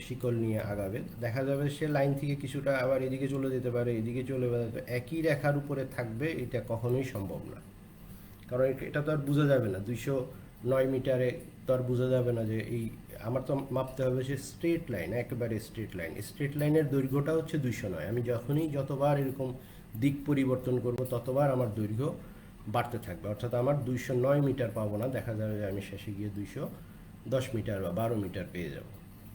Speaker 1: শিকল নিয়ে আগাবে, দেখা যাবে সে লাইন থেকে কিছুটা আবার এদিকে চলে যেতে পারে, এদিকে চলে যেতে পারে। একই রেখার উপরে থাকবে এটা কখনোই সম্ভব না, কারণ এটা তো আর বোঝা যাবে না। 209 মিটারে তো আর বোঝা যাবে না যে এই, আমার তো মাপতে হবে সে স্ট্রেট লাইন, একেবারে স্ট্রেট লাইন। স্ট্রেট লাইনের দৈর্ঘ্যটা হচ্ছে 209। আমি যতবার এরকম দিক পরিবর্তন করব ততবার আমার দৈর্ঘ্য বাড়তে থাকবে। অর্থাৎ আমার 209 মিটার পাবো না, দেখা যাবে যে আমি শেষে গিয়ে 210 মিটার বা 12 মিটার পেয়ে যাব।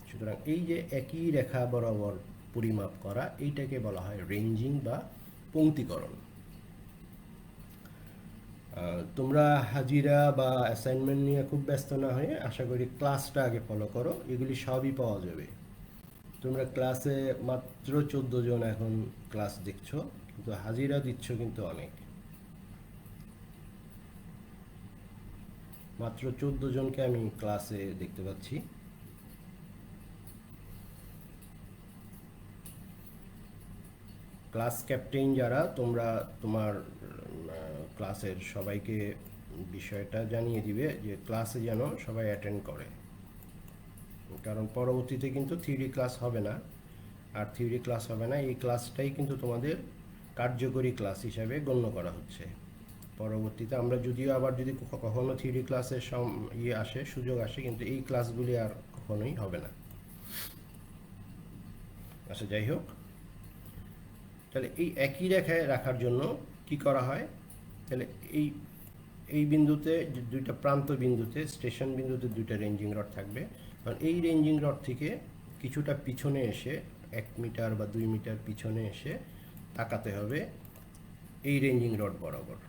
Speaker 1: সুতরাং এই যে একই রেখা বরাবর পরিমাপ করা, এইটাকে বলা হয় রেঞ্জিং বা পংক্তিকরণ। তোমরা হাজিরা বা অ্যাসাইনমেন্ট নিয়ে খুব ব্যস্ত না হয়ে আশা করি ক্লাসটা আগে ফলো করো, এগুলি সবই পাওয়া যাবে। তোমরা ক্লাসে মাত্র 14 জন এখন ক্লাস দেখছো, কিন্তু হাজিরা দিচ্ছ কিন্তু অনেক। মাত্র 14 জনকে আমি ক্লাসে দেখতে পাচ্ছি। ক্লাস ক্যাপ্টেন যারা, তোমরা তোমার ক্লাসের সবাইকে বিষয়টা জানিয়ে দিবে যে ক্লাসে যেন সবাই অ্যাটেন্ড করে, কারণ পরবর্তীতে কিন্তু থিওরি ক্লাস হবে না। আর থিওরি ক্লাস হবে না, এই ক্লাসটাই কিন্তু তোমাদের কার্যকরী ক্লাস হিসাবে গণ্য করা হচ্ছে। পরবর্তীতে আমরা যদিও আবার যদি কখনো থিওরি ক্লাসের সুযোগ আসে, কিন্তু এই ক্লাসগুলি আর কখনোই হবে না। আচ্ছা, যাই হোক, তাহলে এই একই রেখায় রাখার জন্য কি করা হয়? তাহলে এই বিন্দুতে, দুইটা প্রান্ত বিন্দুতে, স্টেশন বিন্দুতে দুইটা রেঞ্জিং রড থাকবে। কারণ এই রেঞ্জিং রড থেকে কিছুটা পিছনে এসে 1 মিটার বা 2 মিটার পিছনে এসে তাকাতে হবে এই রেঞ্জিং রড বরাবর,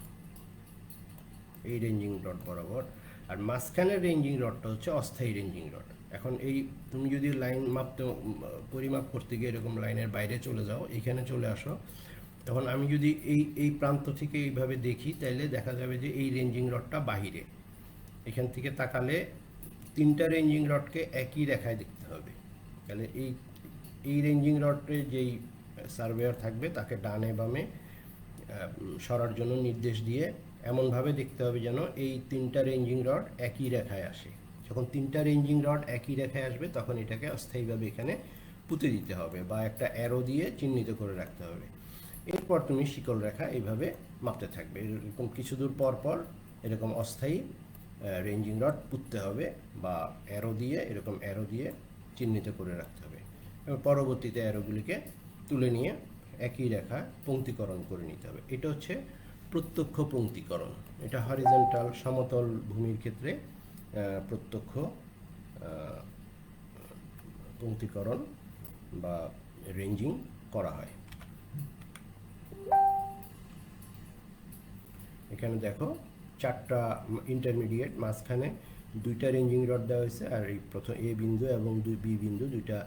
Speaker 1: এই রেঞ্জিং রড বরাবর। আর মাঝখানের রেঞ্জিং রডটা হচ্ছে অস্থায়ী রেঞ্জিং রড। এখন এই তুমি যদি লাইন পরিমাপ করতে গিয়ে এরকম লাইনের বাইরে চলে যাও, এখানে চলে আসো, তখন আমি যদি এই প্রান্ত থেকে এইভাবে দেখি, তাইলে দেখা যাবে যে এই রেঞ্জিং রডটা বাহিরে। এখান থেকে তাকালে 3টা রেঞ্জিং রডকে একই রেখায় দেখতে হবে। তাহলে এই রেঞ্জিং রডে যেই সার্ভেয়ার থাকবে তাকে ডানে বামে সরার জন্য নির্দেশ দিয়ে এমনভাবে দেখতে হবে যেন এই 3টা রেঞ্জিং রড একই রেখায় আসে। যখন 3টা রেঞ্জিং রড একই রেখায় আসবে তখন এটাকে অস্থায়ীভাবে এখানে পুঁতে দিতে হবে বা একটা অ্যারো দিয়ে চিহ্নিত করে রাখতে হবে। এরপর তুমি শিকল রেখা এইভাবে মাপতে থাকবে। এরকম কিছু দূর পর পর এরকম অস্থায়ী রেঞ্জিং রড পুঁততে হবে বা এরকম অ্যারো দিয়ে চিহ্নিত করে রাখতে হবে, এবং পরবর্তীতে অ্যারোগুলিকে তুলে নিয়ে একই রেখা পংক্তিকরণ করে নিতে হবে। এটা হচ্ছে প্রত্যক্ষ পংক্তিকরণ। এটা হরিজন্টাল সমতল ভূমির ক্ষেত্রে প্রত্যক্ষ পংক্তিকরণ বা রেঞ্জিং করা হয়। এখানে দেখো 4টা ইন্টারমিডিয়েট, মাঝখানে 2টা রেঞ্জিং রড দেওয়া হয়েছে, আর এই প্রথম এ বিন্দু এবং বি বিন্দু 2টা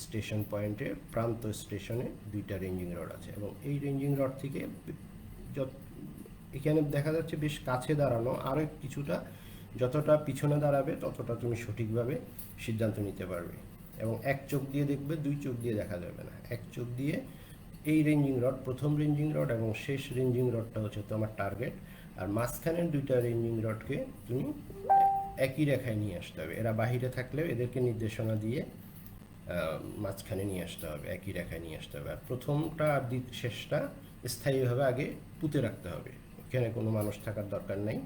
Speaker 1: স্টেশন পয়েন্টে, প্রান্ত স্টেশনে 2টা রেঞ্জিং রড আছে। এবং এই রেঞ্জিং রড থেকে এখানে দেখা যাচ্ছে বেশ কাছে দাঁড়ানো, আরও কিছুটা যতটা পিছনে দাঁড়াবে ততটা তুমি সঠিকভাবে সিদ্ধান্ত নিতে পারবে। এবং এক চোখ দিয়ে দেখবে, দুই চোখ দিয়ে দেখা যাবে না, এক চোখ দিয়ে এই রেঞ্জিং রড, প্রথম রেঞ্জিং রড এবং শেষ রেঞ্জিং রডটা হচ্ছে তোমার টার্গেট, আর মাঝখানের দুইটা রেঞ্জিং রডকে তুমি একই রেখায় নিয়ে আসতে হবে। এরা বাহিরে থাকলেও এদেরকে নির্দেশনা দিয়ে মাঝখানে নিয়ে আসতে হবে, একই রেখায় নিয়ে আসতে হবে। আর প্রথমটা আর শেষটা স্থায়ীভাবে আগে পুঁতে রাখতে হবে, এখানে কোনো মানুষ থাকার দরকার নেই।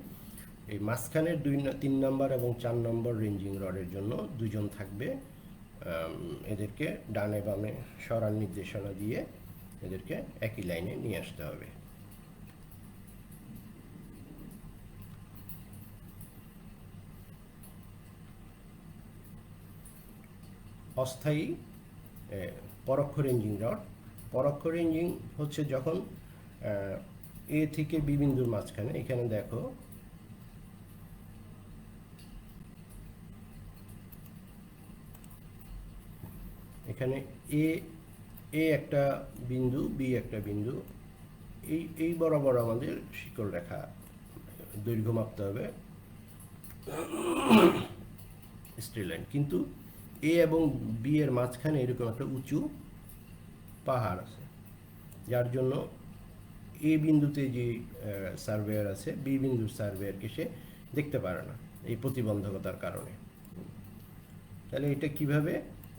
Speaker 1: এই মাঝখানের 3 নম্বর এবং 4 নম্বর রেঞ্জিং রডের জন্য দুজন থাকবে, এদেরকে ডানে বামে সরার নির্দেশনা দিয়ে এদেরকে একই লাইনে নিয়ে আসতে হবে। অস্থায়ী পরোক্ষ রেঞ্জিং রড। পরোক্ষ রেঞ্জিং হচ্ছে যখন এ থেকে বি বিন্দুর মাঝখানে, এখানে দেখো এখানে এ একটা বিন্দু, বি একটা বিন্দু, এই বরাবর আমাদের শিকল রেখা দৈর্ঘ্য মাপতে হবে, স্ট্রেট লাইন। কিন্তু এ এবং বি এর মাঝখানে এরকম একটা উঁচু পাহাড় আছে, যার জন্য এ বিন্দুতে যে সার্ভেয়ার আছে বি বিন্দুর সার্ভেয়ারকে সে দেখতে পারে না এই প্রতিবন্ধকতার কারণে। তাহলে এটা কিভাবে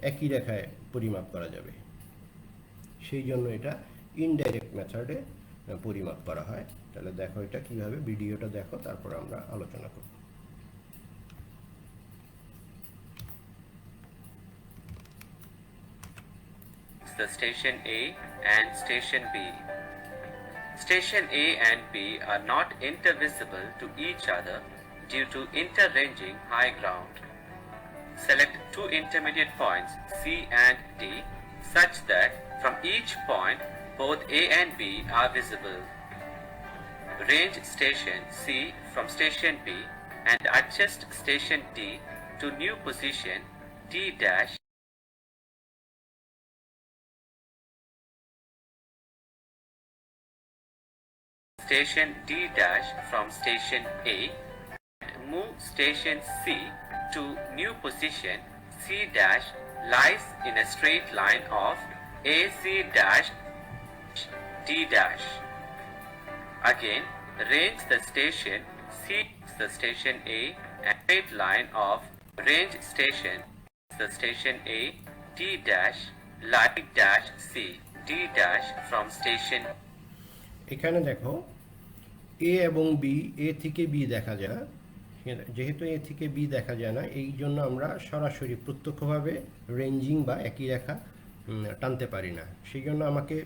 Speaker 1: একই রেখায় পরিমাপ করা যাবে? সেই জন্য এটা ইনডাইরেক্ট মেথডে পরিমাপ করা হয়। তাহলে দেখো এটা কিভাবে, ভিডিওটা দেখো, তারপর আমরা আলোচনা করব।
Speaker 3: The station A and station B. Station A and B are not intervisible to each other due to interranging high ground. Select two intermediate points C and D such that from each point both A and B are visible. Range station C from station B and adjust station D to new position D dash. Station D dash from station A and move station C to new position C dash lies in a straight line of AC dash D dash. Again, range the station C the station A and straight line of range station the station A D dash line dash C D dash from station.
Speaker 1: এখানে দেখো এ এবং B, এ থেকে B দেখা যায় না, যেহেতু এ থেকে B দেখা যায় না, এই জন্য আমরা সরাসরি প্রত্যক্ষভাবে রেঞ্জিং বা একই রেখা টানতে পারি না। সেই জন্য আমাকে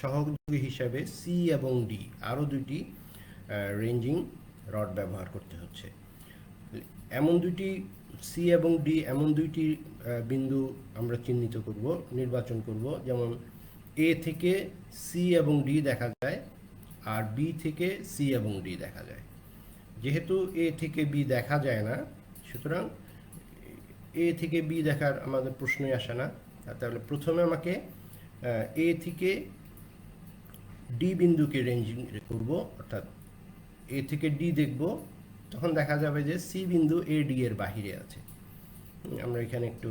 Speaker 1: সহযোগী হিসাবে সি এবং ডি আরও দুইটি রেঞ্জিং রড ব্যবহার করতে হচ্ছে। এমন দুইটি সি এবং ডি, এমন দুইটি বিন্দু আমরা চিহ্নিত করব, নির্বাচন করব, যেমন এ থেকে সি এবং ডি দেখা যায় আর বি থেকে সি এবং ডি দেখা যায়। যেহেতু এ থেকে বি দেখা যায় না, সুতরাং এ থেকে বি দেখার আমাদের প্রশ্নই আসে না। তাহলে প্রথমে আমাকে এ থেকে ডি বিন্দুকে রেঞ্জিং করব, অর্থাৎ এ থেকে ডি দেখব, তখন দেখা যাবে যে সি বিন্দু এ ডি এর বাহিরে আছে। আমরা এখানে একটু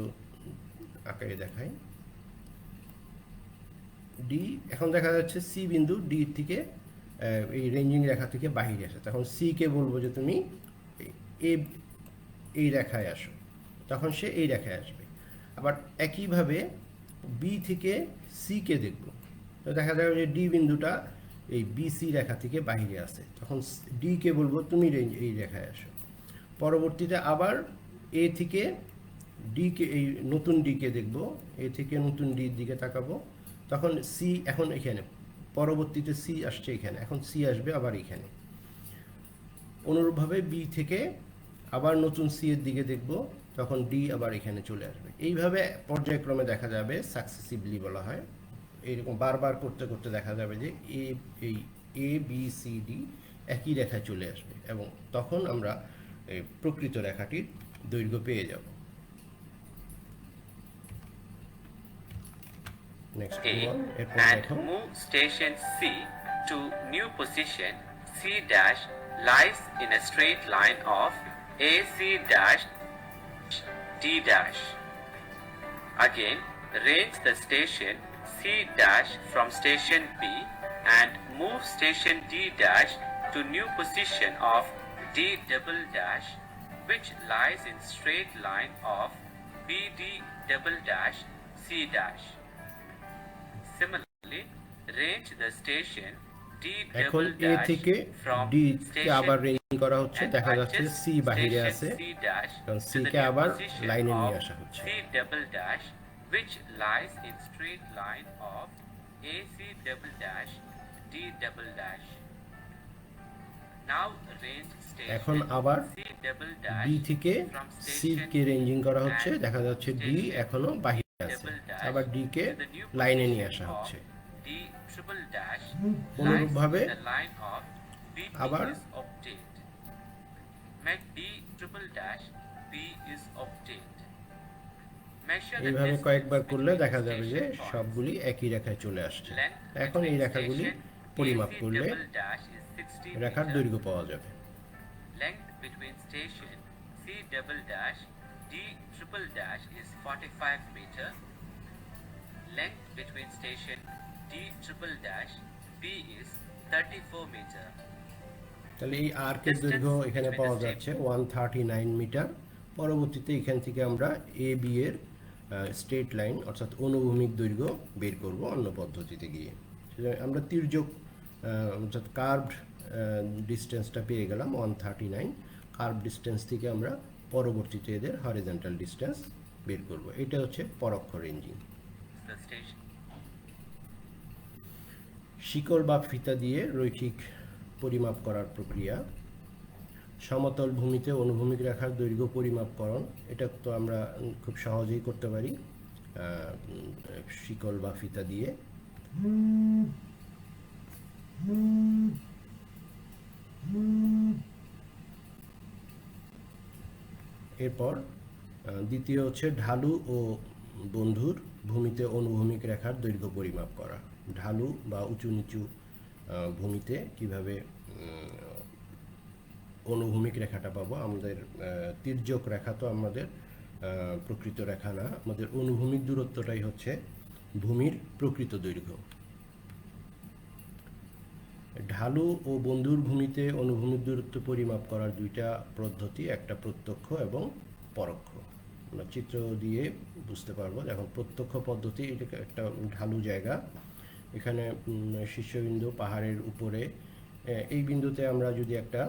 Speaker 1: আকারে দেখাই, ডি এখন দেখা যাচ্ছে সি বিন্দু ডি থেকে এই রেঞ্জিং রেখা থেকে বাহিরে আসে। তখন সি কে বলবো যে তুমি এই রেখায় আসো, তখন সে এই রেখায় আসবে। আবার একইভাবে বি থেকে সি কে দেখব, তো দেখা যাবে যে ডি বিন্দুটা এই বিসি রেখা থেকে বাহিরে আসে, তখন ডি কে বলবো তুমি এই রেখায় আসো। পরবর্তীতে আবার এ থেকে ডি কে, এই নতুন ডি কে দেখব, এ থেকে নতুন ডির দিকে তাকাবো, তখন সি এখন এখানে, পরবর্তীতে সি আসছে এখানে, এখন সি আসবে আবার এখানে। অনুরূপভাবে বি থেকে আবার নতুন সি এর দিকে দেখব, তখন ডি আবার এখানে চলে আসবে। এইভাবে পর্যায়ক্রমে দেখা যাবে, সাকসেসিভলি বলা হয়। এইরকম বারবার করতে করতে দেখা যাবে যে এই এ বি সি ডি একই রেখায় চলে আসবে, এবং তখন আমরা এই প্রকৃত রেখাটির দৈর্ঘ্য পেয়ে যাব।
Speaker 3: A and move station C to new position C dash lies in a straight line of AC dash D dash. Again, range the station C dash from station B and move station D dash to new position of D double dash, which lies in straight line of BD double dash C dash. Similarly, range the station D
Speaker 1: এখন
Speaker 3: double
Speaker 1: A
Speaker 3: dash
Speaker 1: থেকে
Speaker 3: from
Speaker 1: D কে আবার
Speaker 3: station
Speaker 1: ranging করা হচ্ছে,
Speaker 3: and
Speaker 1: দেখা যাচ্ছে
Speaker 3: adjust
Speaker 1: C বাহিরে
Speaker 3: station
Speaker 1: আছে,
Speaker 3: C dash
Speaker 1: কারণ
Speaker 3: to
Speaker 1: সি
Speaker 3: the
Speaker 1: কে
Speaker 3: new
Speaker 1: আবার
Speaker 3: position
Speaker 1: লাইনে নিয়ে
Speaker 3: of
Speaker 1: আসা হচ্ছে।
Speaker 3: C double dash, which lies in straight line of AC double dash D double dash. Now range
Speaker 1: এখন
Speaker 3: station
Speaker 1: আবার
Speaker 3: C double dash
Speaker 1: ডি থেকে
Speaker 3: from
Speaker 1: সি
Speaker 3: station
Speaker 1: কে রেঞ্জিং করা হচ্ছে,
Speaker 3: and
Speaker 1: দেখা যাচ্ছে ডি
Speaker 3: station
Speaker 1: এখনো বাহিরে আছে,
Speaker 3: double dash
Speaker 1: আবার D K
Speaker 3: to the new
Speaker 1: লাইনে নিয়ে
Speaker 3: position
Speaker 1: আসা
Speaker 3: of
Speaker 1: হচ্ছে।
Speaker 3: D triple dash
Speaker 1: অনুরূপভাবে
Speaker 3: lies in the line of B
Speaker 1: আবার
Speaker 3: is obtained. Make D triple dash B is obtained. Measure the
Speaker 1: এইভাবে
Speaker 3: distance
Speaker 1: কয়েকবার করলে
Speaker 3: between
Speaker 1: দেখা যাবে যে
Speaker 3: station points.
Speaker 1: সবগুলি একই রেখায় চলে আসছে।
Speaker 3: Length
Speaker 1: এখন এই
Speaker 3: between
Speaker 1: রেখাগুলি
Speaker 3: station
Speaker 1: পরিমাপ
Speaker 3: AC
Speaker 1: করলে
Speaker 3: double dash is 60
Speaker 1: রেখার
Speaker 3: meter.
Speaker 1: দৈর্ঘ্য পাওয়া যাবে।
Speaker 3: Length between station C double dash D triple dash is 45 meter. Length between station D triple dash B is 34 meter.
Speaker 1: তাহলে এই আর্কের দৈর্ঘ্য এখানে পাওয়া যাচ্ছে 139 মিটার। পরবর্তীতে এখান থেকে আমরা এ বি এর স্ট্রেট লাইন অর্থাৎ অনুভূমিক দৈর্ঘ্য বের করব অন্য পদ্ধতিতে গিয়ে। আমরা তির্যক অর্থাৎ কার্ভড ডিস্টেন্সটা পেয়ে গেলাম 139। কার্ভ ডিস্টেন্স থেকে আমরা পরবর্তীতে এদের হরিজন্টাল ডিস্টেন্স বের করব। এটা হচ্ছে পরোক্ষ রেঞ্জিং।
Speaker 3: The station
Speaker 1: শিকল বা ফিতা দিয়ে রৈখিক পরিমাপ করার প্রক্রিয়া। সমতল ভূমিতে অনুভূমিক রেখার দৈর্ঘ্য পরিমাপকরণ, এটা তো আমরা খুব সহজেই করতে পারি শিকল বা ফিতা দিয়ে। এরপর দ্বিতীয় হচ্ছে ঢালু ও বন্ধুর ভূমিতে অনুভূমিক রেখার দৈর্ঘ্য পরিমাপ করা। ঢালু বা উঁচু নিচু ভূমিতে কিভাবে অনুভূমিক রেখাটা পাবো। আমাদের তির্যক রেখা তো আমাদের প্রকৃত রেখা না, আমাদের অনুভূমিক দূরত্বটাই হচ্ছে ভূমির প্রকৃত দৈর্ঘ্য। ঢালু ও বন্ধুর ভূমিতে অনুভূমিক দূরত্ব পরিমাপ করার দুইটা পদ্ধতি, একটা প্রত্যক্ষ এবং পরোক্ষ। আমরা চিত্র দিয়ে বুঝতে পারবো। এখন প্রত্যক্ষ পদ্ধতি, এটা একটা ঢালু জায়গা, এখানে শীর্ষবিন্দু পাহাড়ের উপরে, এই বিন্দুতে আমরা যদি একটা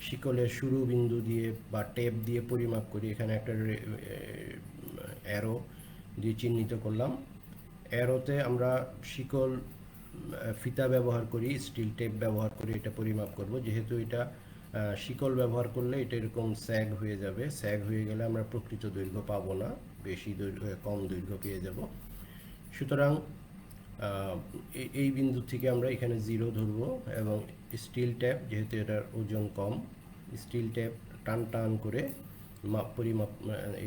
Speaker 1: শিকলের শুরু বিন্দু দিয়ে বা টেপ দিয়ে পরিমাপ করি, এখানে একটা অ্যারো দিয়ে চিহ্নিত করলাম। অ্যারোতে আমরা শিকল ফিতা ব্যবহার করি, স্টিল টেপ ব্যবহার করি এটা পরিমাপ করব। যেহেতু এটা শিকল ব্যবহার করলে এটা এরকম স্যাগ হয়ে যাবে, স্যাগ হয়ে গেলে আমরা প্রকৃত দৈর্ঘ্য পাবো না, বেশি দৈর্ঘ্য কম দৈর্ঘ্য পেয়ে যাব। সুতরাং এই বিন্দু থেকে আমরা এখানে 0 ধরব এবং স্টিল ট্যাপ, যেহেতু এটার ওজন কম, স্টিল ট্যাপ টান টান করে পরিমাপ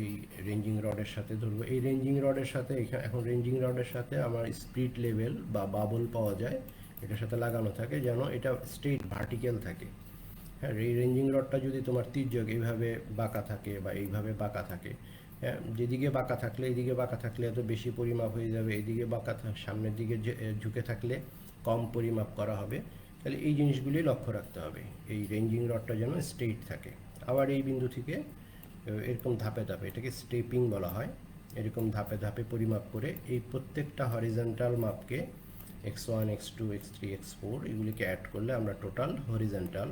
Speaker 1: এই রেঞ্জিং রডের সাথে ধরবো। এই রেঞ্জিং রডের সাথে এখন রেঞ্জিং রডের সাথে আমার স্পিরিট লেভেল বা বাবল পাওয়া যায়, এটার সাথে লাগানো থাকে যেন এটা স্ট্রেট ভার্টিক্যাল থাকে। হ্যাঁ, এই রেঞ্জিং রডটা যদি তোমার তির্যক এইভাবে বাঁকা থাকে বা এইভাবে বাঁকা থাকে, হ্যাঁ, যেদিকে বাঁকা থাকলে এইদিকে বাঁকা থাকলে এত বেশি পরিমাপ হয়ে যাবে, এইদিকে বাঁকা সামনের দিকে ঝুঁকে থাকলে কম পরিমাপ করা হবে। তাহলে এই জিনিসগুলি লক্ষ্য রাখতে হবে, এই রেঞ্জিং রডটা যেন স্ট্রেট থাকে। আবার এই বিন্দু থেকে এরকম ধাপে ধাপে, এটাকে স্টেপিং বলা হয়, এরকম ধাপে ধাপে পরিমাপ করে এই প্রত্যেকটা horizontal মাপকে x1 x2 x3 x4 এগুলিকে অ্যাড করলে আমরা টোটাল হরিজন্টাল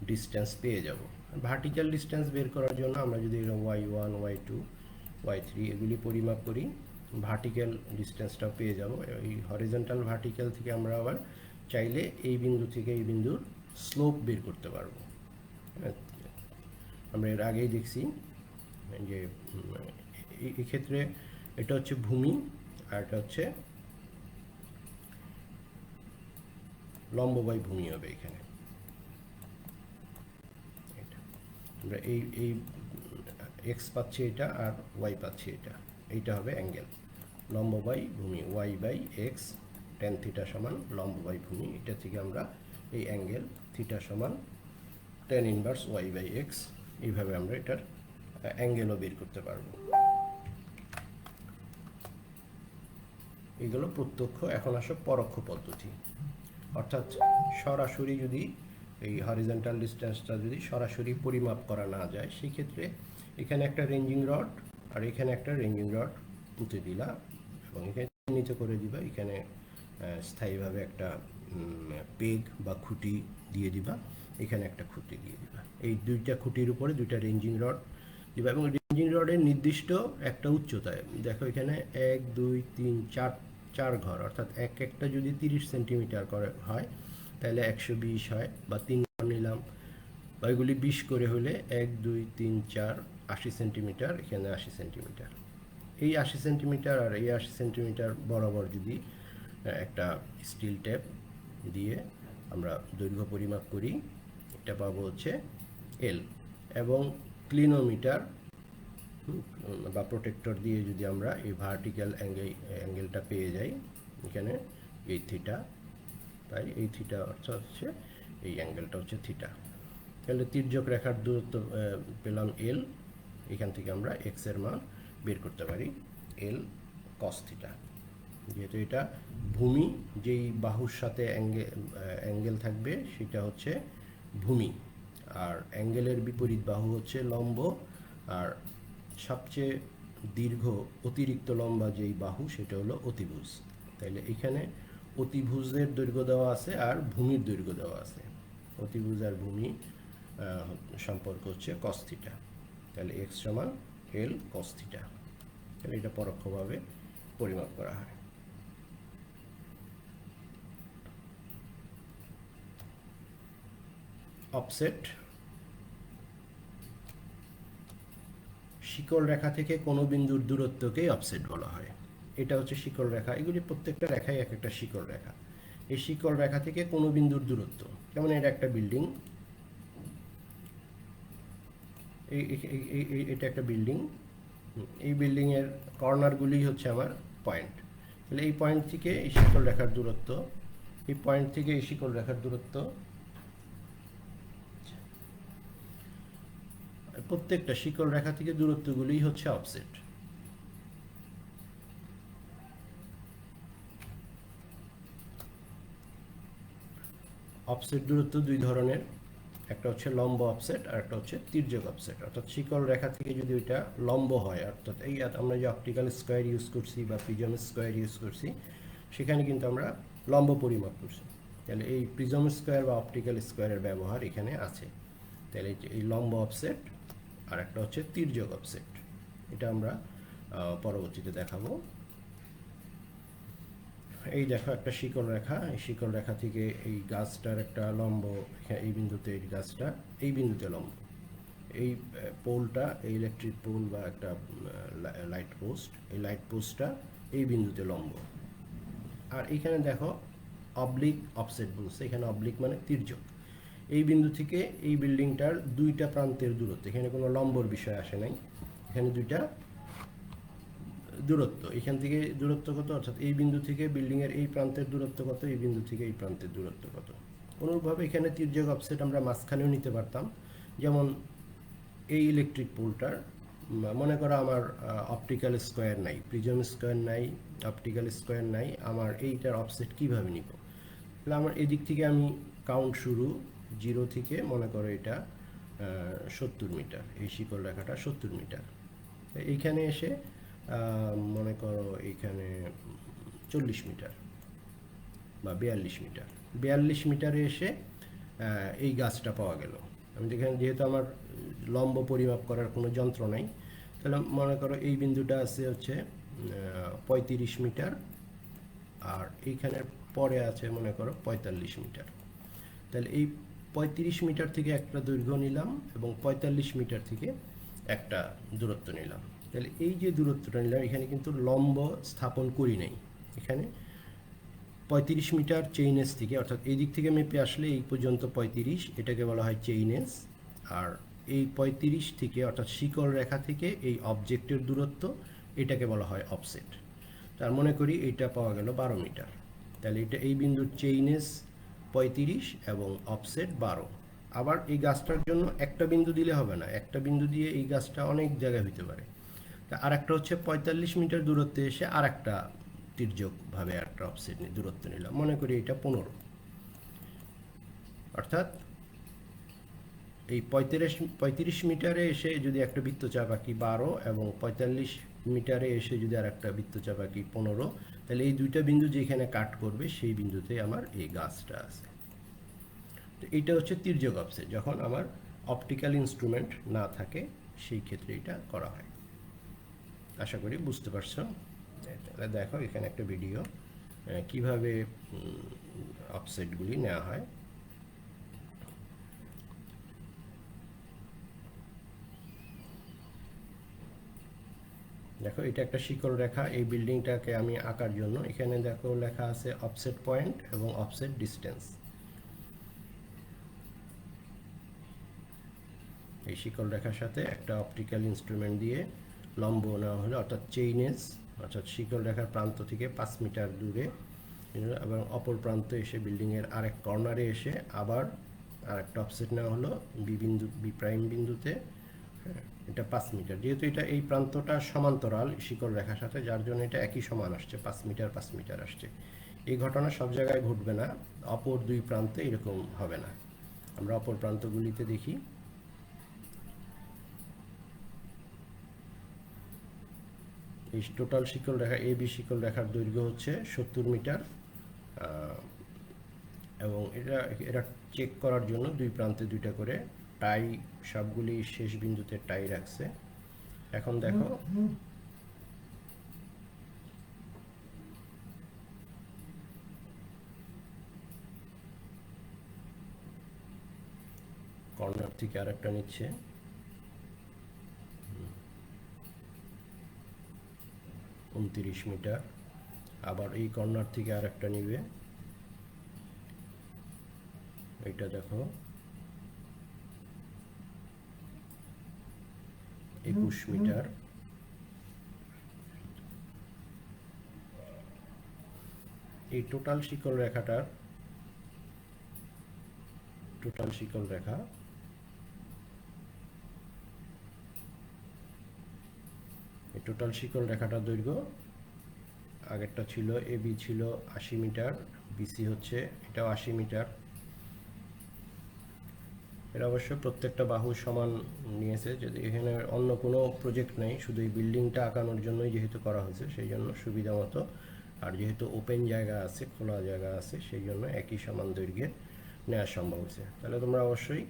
Speaker 1: ডিস্টেন্স পেয়ে যাব। ভার্টিক্যাল ডিস্টেন্স বের করার জন্য আমরা যদি y1 y2 y3 এগুলি পরিমাপ করি, ভার্টিক্যাল ডিস্টেন্সটা পেয়ে যাব। এই হরিজন্টাল ভার্টিক্যাল থেকে আমরা আবার চাইলে এই বিন্দু থেকে এই বিন্দুর স্লোপ বের করতে পারবো। আমরা এর আগেই দেখছি যে এই ক্ষেত্রে এটা হচ্ছে ভূমি আর এটা হচ্ছে লম্ববাই ভূমি হবে। এখানে আমরা এই এক্স পাচ্ছি এটা আর ওয়াই পাচ্ছি এটা, এইটা হবে অ্যাঙ্গেল লম্ববাই ভূমি, y by x tan theta সমান লম্ব বাই ভূমি, এটা থেকে আমরা এই অ্যাঙ্গেল থিটা সমান tan inverse y by x, এইভাবে আমরা এটার অ্যাঙ্গেলও বের করতে পারবো। এগুলো প্রত্যক্ষ। এখন আসো পরোক্ষ পদ্ধতি, অর্থাৎ সরাসরি যদি এই হরিজন্টাল ডিস্টেন্সটা যদি সরাসরি পরিমাপ করা না যায়, সেই ক্ষেত্রে এখানে একটা রেঞ্জিং রড আর এখানে একটা রেঞ্জিং রড পুঁতে দিলা এবং এখানে চিহ্নিত করে দিবা, এখানে স্থায়ীভাবে একটা পেগ বা খুঁটি দিয়ে দিবা, এখানে একটা খুঁটি দিয়ে দিবা। এই দুইটা খুঁটির উপরে দুইটা রেঞ্জিং রড দিবা এবং রেঞ্জিং রডের নির্দিষ্ট একটা উচ্চতায়, দেখো এখানে 1 2 3 4 ঘর, অর্থাৎ একটা যদি 30 সেন্টিমিটার করে হয় তাহলে 120 হয়, বা 3 ঘর নিলাম, বা এগুলি 20 করে হলে 1 2 3 4 80 সেন্টিমিটার, এখানে 80 সেন্টিমিটার। এই 80 সেন্টিমিটার আর এই 80 সেন্টিমিটার বরাবর যদি একটা স্টিল টেপ দিয়ে আমরা দৈর্ঘ্য পরিমাপ করি, এটা পাবো হচ্ছে এল। এবং ক্লিনোমিটার বা প্রোটেক্টর দিয়ে যদি আমরা এই ভার্টিক্যাল অ্যাঙ্গেলটা পেয়ে যাই, এখানে এই থিটা, তাই এই থিটা অর্থাৎ হচ্ছে এই অ্যাঙ্গেলটা হচ্ছে থিটা। তাহলে তির্যক রেখার দূরত্ব পেলাম এল, এখান থেকে আমরা এক্স এর মান বের করতে পারি এল কস থিটা। যেহেতু এটা ভূমি, যেই বাহুর সাথে অ্যাঙ্গেল থাকবে সেটা হচ্ছে ভূমি, আর অ্যাঙ্গেলের বিপরীত বাহু হচ্ছে লম্ব, আর সবচেয়ে দীর্ঘ অতিরিক্ত লম্বা যেই বাহু সেটা হলো অতিভুজ। তাইলে এখানে অতিভুজের দৈর্ঘ্য দেওয়া আছে আর ভূমির দৈর্ঘ্য দেওয়া আছে। অতিভুজ আর ভূমি সম্পর্ক হচ্ছে কস থিটা। তাহলে এক্স সমান এল কস থিটা। তাহলে এটা পরোক্ষভাবে পরিমাপ করা হয়। অফসেট, শিকল রেখা থেকে কোনো বিন্দুর দূরত্বকেই অফসেট বলা হয়। এটা হচ্ছে শিকল রেখা, এগুলি প্রত্যেকটা রেখাই এক একটা শিকল রেখা। এই শিকল রেখা থেকে কোনো বিন্দুর দূরত্ব, যেমন এটা একটা বিল্ডিং, এটা একটা বিল্ডিং, এই বিল্ডিংয়ের কর্নারগুলি হচ্ছে আমার পয়েন্ট। তাহলে এই পয়েন্ট থেকে এই শিকল রেখার দূরত্ব, এই পয়েন্ট থেকে এই শিকল রেখার দূরত্ব, প্রত্যেকটা শিকল রেখা থেকে দূরত্বগুলোই হচ্ছে অফসেট। অফসেট দূরত্ব দুই ধরনের, একটা হচ্ছে লম্ব অফসেট আর একটা হচ্ছে তির্যক অফসেট। অর্থাৎ শিকল রেখা থেকে যদি ওইটা লম্ব হয়, অর্থাৎ এই আমরা যে অপটিক্যাল স্কোয়ার ইউজ করছি বা প্রিজম স্কোয়ার ইউজ করছি, সেখানে কিন্তু আমরা লম্ব পরিমাপ করছি। তাহলে এই প্রিজম স্কোয়ার বা অপটিক্যাল স্কোয়ারের ব্যবহার এখানে আছে। তাহলে এই লম্ব অফসেট আর একটা হচ্ছে তির্যক অফসেট, এটা আমরা পরবর্তীতে দেখাবো। এই দেখো একটা শিকল রেখা, এই শিকল রেখা থেকে এই গাছটার একটা লম্ব, এই বিন্দুতে এই গাছটা এই বিন্দুতে লম্ব, এই পোলটা এই ইলেকট্রিক পোল বা একটা লাইট পোস্ট, এই লাইট পোস্টটা এই বিন্দুতে লম্ব। আর এখানে দেখো অবলিক অফসেট বলছে, এখানে অবলিক মানে তির্যক। এই বিন্দু থেকে এই বিল্ডিংটার দুইটা প্রান্তের দূরত্ব, এখানে কোনো লম্বর বিষয় আসে নাই, এখানে দুইটা দূরত্ব, এখান থেকে দূরত্ব কত, অর্থাৎ এই বিন্দু থেকে বিল্ডিংয়ের এই প্রান্তের দূরত্ব কত, এই বিন্দু থেকে এই প্রান্তের দূরত্ব কত। অনুরূপভাবে এখানে তির্যক অফসেট আমরা মাঝখানেও নিতে পারতাম। যেমন এই ইলেকট্রিক পোলটার মনে করো আমার অপটিক্যাল স্কোয়ার নাই, প্রিজম স্কোয়ার নাই, অপটিক্যাল স্কোয়ার নাই, আমার এইটার অফসেট কীভাবে নিব? তাহলে আমার এদিক থেকে আমি কাউন্ট শুরু 0 থেকে, মনে করো এটা 70 মিটার, এই শিকল রেখাটা 70 মিটার। এইখানে এসে মনে করো এইখানে 40 মিটার বা 42 মিটার, 42 মিটারে এসে এই গাছটা পাওয়া গেল। আমি দেখেন যেহেতু আমার লম্ব পরিমাপ করার কোনো যন্ত্র নাই, তাহলে মনে করো এই বিন্দুটা আছে হচ্ছে 35 মিটার, আর এইখানের পরে আছে মনে করো 45 মিটার। তাহলে এই 35 মিটার থেকে একটা দৈর্ঘ্য নিলাম এবং 45 মিটার থেকে একটা দূরত্ব নিলাম। তাহলে এই যে দূরত্বটা নিলাম, এখানে কিন্তু লম্ব স্থাপন করি নাই। এখানে 35 মিটার চেইনেস থেকে, অর্থাৎ এই দিক থেকে মেপে আসলে এই পর্যন্ত 35, এটাকে বলা হয় চেইনেস। আর এই 35 থেকে, অর্থাৎ শিকল রেখা থেকে এই অবজেক্টের দূরত্ব, এটাকে বলা হয় অফসেট। তার মনে করি এইটা পাওয়া গেল 12 মিটার। তাহলে এটা এই বিন্দুর চেইনেস 35 এবং অফসেট 12। আবার এই গাছটার জন্য একটা বিন্দু দিলে হবে না, একটা বিন্দু দিয়ে এই গাছটা অনেক জায়গায় হইতে পারে। তা আর একটা হচ্ছে 45 মিটার দূরত্বে এসে আর একটা তির্যকভাবে একটা অফসেট দূরত্ব নিলাম, মনে করি এটা 15। অর্থাৎ এই 35 মিটারে এসে যদি একটা বৃত্তচাপ আঁকি 12 এবং 45 মিটারে এসে যদি আর একটা বৃত্তচাপ আঁকি 15, তাহলে এই দুইটা বিন্দু যেখানে কাট করবে সেই বিন্দুতে আমার এই গাছটা আছে। তো এইটা হচ্ছে তির্যক অফসেট, যখন আমার অপটিক্যাল ইনস্ট্রুমেন্ট না থাকে সেই ক্ষেত্রে এটা করা হয়। আশা করি বুঝতে পারছো। তাহলে দেখো এখানে একটা ভিডিও কিভাবে অফসেটগুলি নেওয়া হয়। দেখো এটা একটা শিকল রেখা, এই বিল্ডিংটাকে আমি আঁকার জন্য এখানে দেখো লেখা আছে অফসেট পয়েন্ট এবং অফসেট ডিস্টেন্স। এই শিকল রেখার সাথে একটা অপটিক্যাল ইনস্ট্রুমেন্ট দিয়ে লম্ব নেওয়া হলো, অর্থাৎ চেইনেস, অর্থাৎ শিকল রেখার প্রান্ত থেকে 5 মিটার দূরে এবং অপর প্রান্ত এসে বিল্ডিংয়ের আরেক কর্নারে এসে আবার আরেকটা অফসেট নেওয়া হলো বি বিন্দু, বি প্রাইম বিন্দুতে। এটা 5 মিটার, যেহেতু এটা এই প্রান্তটা সমান্তরাল শিকল রেখার সাথে, যার জন্য এটা একই সমান আসছে, 5 মিটার 5 মিটার আসছে। এই ঘটনা সব জায়গায় ঘটবে না, অপর দুই প্রান্তে এরকম হবে না। আমরা অপর প্রান্তগুলিতে দেখি। এই টোটাল শিকল রেখা এ বি শিকল রেখার দৈর্ঘ্য হচ্ছে 70 মিটার এবং এটা চেক করার জন্য দুই প্রান্তে দুইটা করে টাই, সবগুলি শেষ বিন্দুতে টাই রাখছে। এখন দেখো কর্নার থেকে আরেকটা নিচ্ছে, 29 মিটার। আবার এই কর্নার থেকে আরেকটা নিবে, এটা দেখো 21 মিটার। এই টোটাল শিকল রেখাটার টোটাল শিকল রেখা এই টোটাল শিকল রেখাটার দৈর্ঘ্য আগেরটা ছিল এবি ছিল 80 মিটার, বিসি হচ্ছে এটাও 80 মিটার। এটা অবশ্য প্রত্যেকটা বাহু সমান নিয়েছে, যদি এখানে অন্য কোনো প্রজেক্ট নেই, শুধু এই বিল্ডিংটা আঁকানোর জন্যই যেহেতু করা হয়েছে সেই জন্য সুবিধা মতো, আর যেহেতু ওপেন জায়গা আছে, খোলা জায়গা আছে, সেই জন্য একই সমান দৈর্ঘ্যের নেওয়া সম্ভব হয়েছে। তাহলে তোমরা অবশ্যই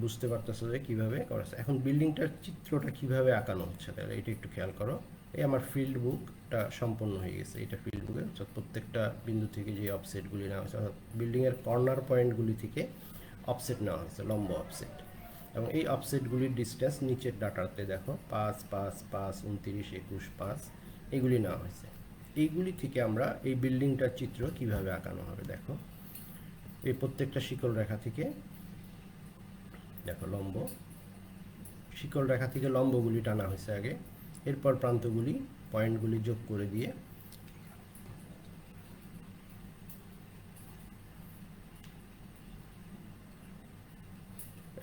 Speaker 1: বুঝতে পারতেছো যে কীভাবে করা হচ্ছে। এখন বিল্ডিংটার চিত্রটা কিভাবে আঁকানো হচ্ছে, তাহলে এটা একটু খেয়াল করো। এই আমার ফিল্ড বুকটা সম্পন্ন হয়ে গেছে, এটা ফিল্ড বুকে প্রত্যেকটা বিন্দু থেকে যে অফসেটগুলি নেওয়া হয়েছে, অর্থাৎ বিল্ডিংয়ের কর্নার পয়েন্টগুলি থেকে অফসেট নেওয়া হয়েছে, লম্ব অফসেট। এবং এই অফসেটগুলির ডিস্টেন্স নিচের ডাটাতে দেখো 5 5 5 29 21 5 এগুলি নেওয়া হয়েছে। এইগুলি থেকে আমরা এই বিল্ডিংটার চিত্র কিভাবে আঁকানো হবে দেখো। এই প্রত্যেকটা শিকল রেখা থেকে দেখো লম্ব, শিকল রেখা থেকে লম্বগুলি টানা হয়েছে আগে, এরপর প্রান্তগুলি পয়েন্টগুলি যোগ করে দিয়ে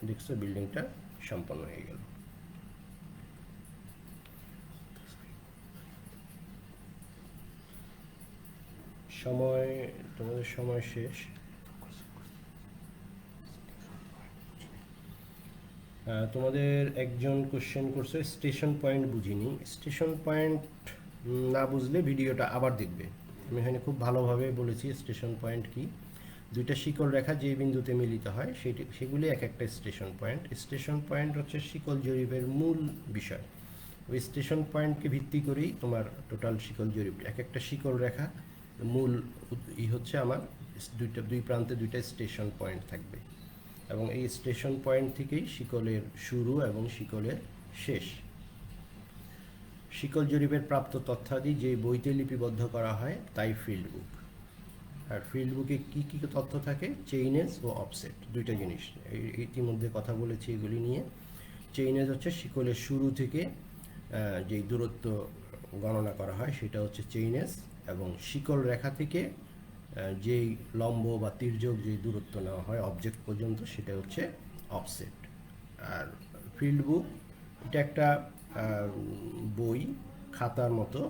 Speaker 1: দেখছো বিল্ডিংটা সম্পন্ন হয়ে গেল। সময়, তোমাদের সময় শেষ। তোমাদের একজন কোশ্চেন করছে স্টেশন পয়েন্ট বুঝিনি। স্টেশন পয়েন্ট না বুঝলে ভিডিওটা আবার দেখবে, আমি এখানে খুব ভালোভাবে বলেছি স্টেশন পয়েন্ট কি। দুইটা শিকল রেখা যে বিন্দুতে মিলিত হয় সেগুলি এক একটা স্টেশন পয়েন্ট। স্টেশন পয়েন্ট হচ্ছে শিকল জরিপের মূল বিষয়। ওই স্টেশন পয়েন্টকে ভিত্তি করেই তোমার টোটাল শিকল জরিপ, এক একটা শিকল রেখা মূল হচ্ছে আমার দুই প্রান্তে দুইটা স্টেশন পয়েন্ট থাকবে, এবং এই স্টেশন পয়েন্ট থেকেই শিকলের শুরু এবং শিকলের শেষ। শিকল জরিপের প্রাপ্ত তথ্যাদি যে বইতে লিপিবদ্ধ করা হয় তাই ফিল্ড বুক। আর ফিল্ড বুকে কী কী তথ্য থাকে, চেইনেজ ও অফসেট, দুইটা জিনিস ইতিমধ্যে কথা বলেছি এগুলি নিয়ে। চেইনেজ হচ্ছে শিকলের শুরু থেকে যেই দূরত্ব গণনা করা হয় সেটা হচ্ছে চেইনেজ, এবং শিকল রেখা থেকে যেই লম্ব বা তির্যক যেই দূরত্ব নেওয়া হয় অবজেক্ট পর্যন্ত সেটা হচ্ছে অফসেট। আর ফিল্ড বুক এটা একটা বই খাতার মতো,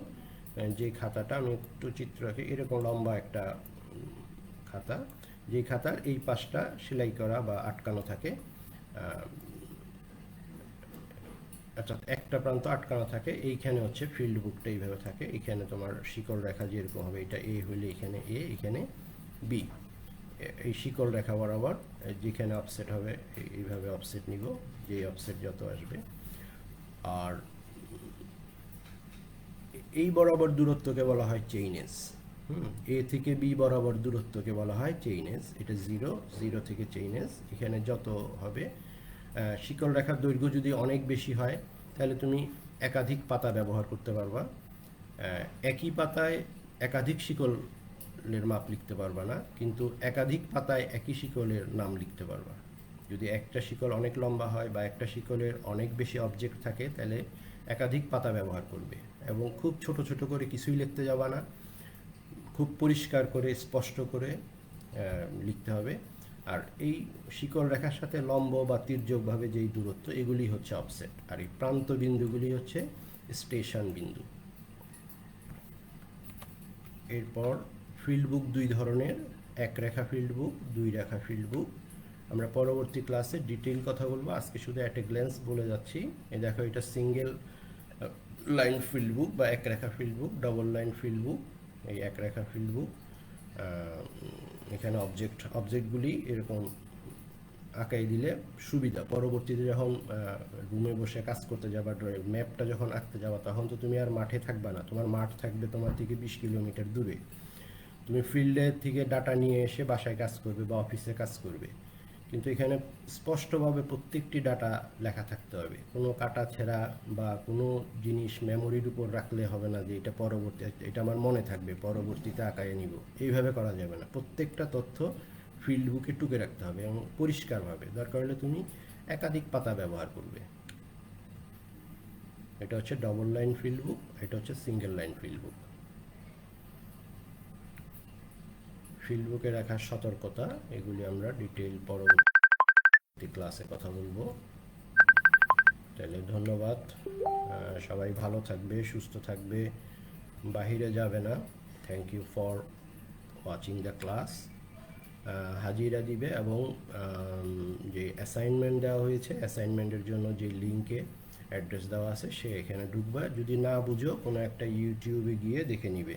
Speaker 1: যে খাতাটা আমি একটু চিত্র রাখি, এরকম লম্বা একটা খাতা, যেই খাতার এই পাশটা সেলাই করা বা আটকানো থাকে, অর্থাৎ একটা প্রান্ত আটকানো থাকে। এইখানে হচ্ছে ফিল্ড বুকটা এইভাবে থাকে, এখানে তোমার শিকল রেখা যেরকম হবে, এটা এ হলে এখানে এ, এখানে বি, এই শিকল রেখা বরাবর যেখানে অফসেট হবে এইভাবে অফসেট নিব, যে অফসেট যত আসবে। আর এই বরাবর দূরত্বকে বলা হয় চেইনেজ। এ থেকে বি বরাবর দূরত্বকে বলা হয় চেইনেজ। এটা 0 থেকে চেইনেজ, এখানে যত হবে। শিকল রেখার দৈর্ঘ্য যদি অনেক বেশি হয় তাহলে তুমি একাধিক পাতা ব্যবহার করতে পারবা। একই পাতায় একাধিক শিকলের মাপ লিখতে পারবা না, কিন্তু একাধিক পাতায় একই শিকলের নাম লিখতে পারবা। যদি একটা শিকল অনেক লম্বা হয় বা একটা শিকলের অনেক বেশি অবজেক্ট থাকে তাহলে একাধিক পাতা ব্যবহার করবে, এবং খুব ছোট ছোট করে কিছুই লিখতে যাবা না, খুব পরিষ্কার করে স্পষ্ট করে লিখতে হবে। আর এই শিকল রেখার সাথে লম্ব বা তির্যকভাবে যেই দূরত্ব, এগুলি হচ্ছে অফসেট, আর এই প্রান্ত বিন্দুগুলি হচ্ছে স্টেশন বিন্দু। এরপর ফিল্ড বুক দুই ধরনের, এক রেখা ফিল্ড বুক, দুই রেখা ফিল্ড বুক। আমরা পরবর্তী ক্লাসে ডিটেইল কথা বলবো, আজকে শুধু অ্যাট এ গ্ল্যান্স বলে যাচ্ছি। এই দেখো, এটা সিঙ্গেল লাইন ফিল্ড বুক বা এক রেখা field book, double line field book, এই এক রেখা ফিল্ড বুক। এখানে অবজেক্টগুলি এরকম আঁকাই দিলে সুবিধা, পরবর্তীতে যখন রুমে বসে কাজ করতে যাবা, ম্যাপটা যখন আঁকতে যাবা, তখন তো তুমি আর মাঠে থাকবা না, তোমার মাঠ থাকবে তোমার থেকে 20 কিলোমিটার দূরে। তুমি ফিল্ডের থেকে ডাটা নিয়ে এসে বাসায় কাজ করবে বা অফিসে কাজ করবে, কিন্তু এখানে স্পষ্টভাবে প্রত্যেকটি ডাটা লেখা থাকতে হবে। কোনো কাটা ছেঁড়া বা কোনো জিনিস মেমোরির উপর রাখলে হবে না যে এটা পরবর্তী, এটা আমার মনে থাকবে পরবর্তীতে আঁকায় নিব, এইভাবে করা যাবে না। প্রত্যেকটা তথ্য ফিল্ড বুকে টুকে রাখতে হবে এবং পরিষ্কারভাবে। দরকার হলে তুমি একাধিক পাতা ব্যবহার করবে। এটা হচ্ছে ডবল লাইন ফিল্ড বুক, এটা হচ্ছে সিঙ্গেল লাইন ফিল্ড বুক। ফিল্ড বুকে রাখার সতর্কতা, এগুলি আমরা ডিটেইল পরবর্তী ক্লাসে কথা বলবো। তাহলে ধন্যবাদ, সবাই ভালো থাকবে, সুস্থ থাকবে, বাহিরে যাবে না। Thank you for watching the class. হাজিরা দিবে, এবং যে অ্যাসাইনমেন্ট দেওয়া হয়েছে, অ্যাসাইনমেন্টের জন্য যে লিঙ্কে অ্যাড্রেস দেওয়া আছে সে এখানে ঢুকবে। যদি না বুঝো কোনো একটা ইউটিউবে গিয়ে দেখে নিবে।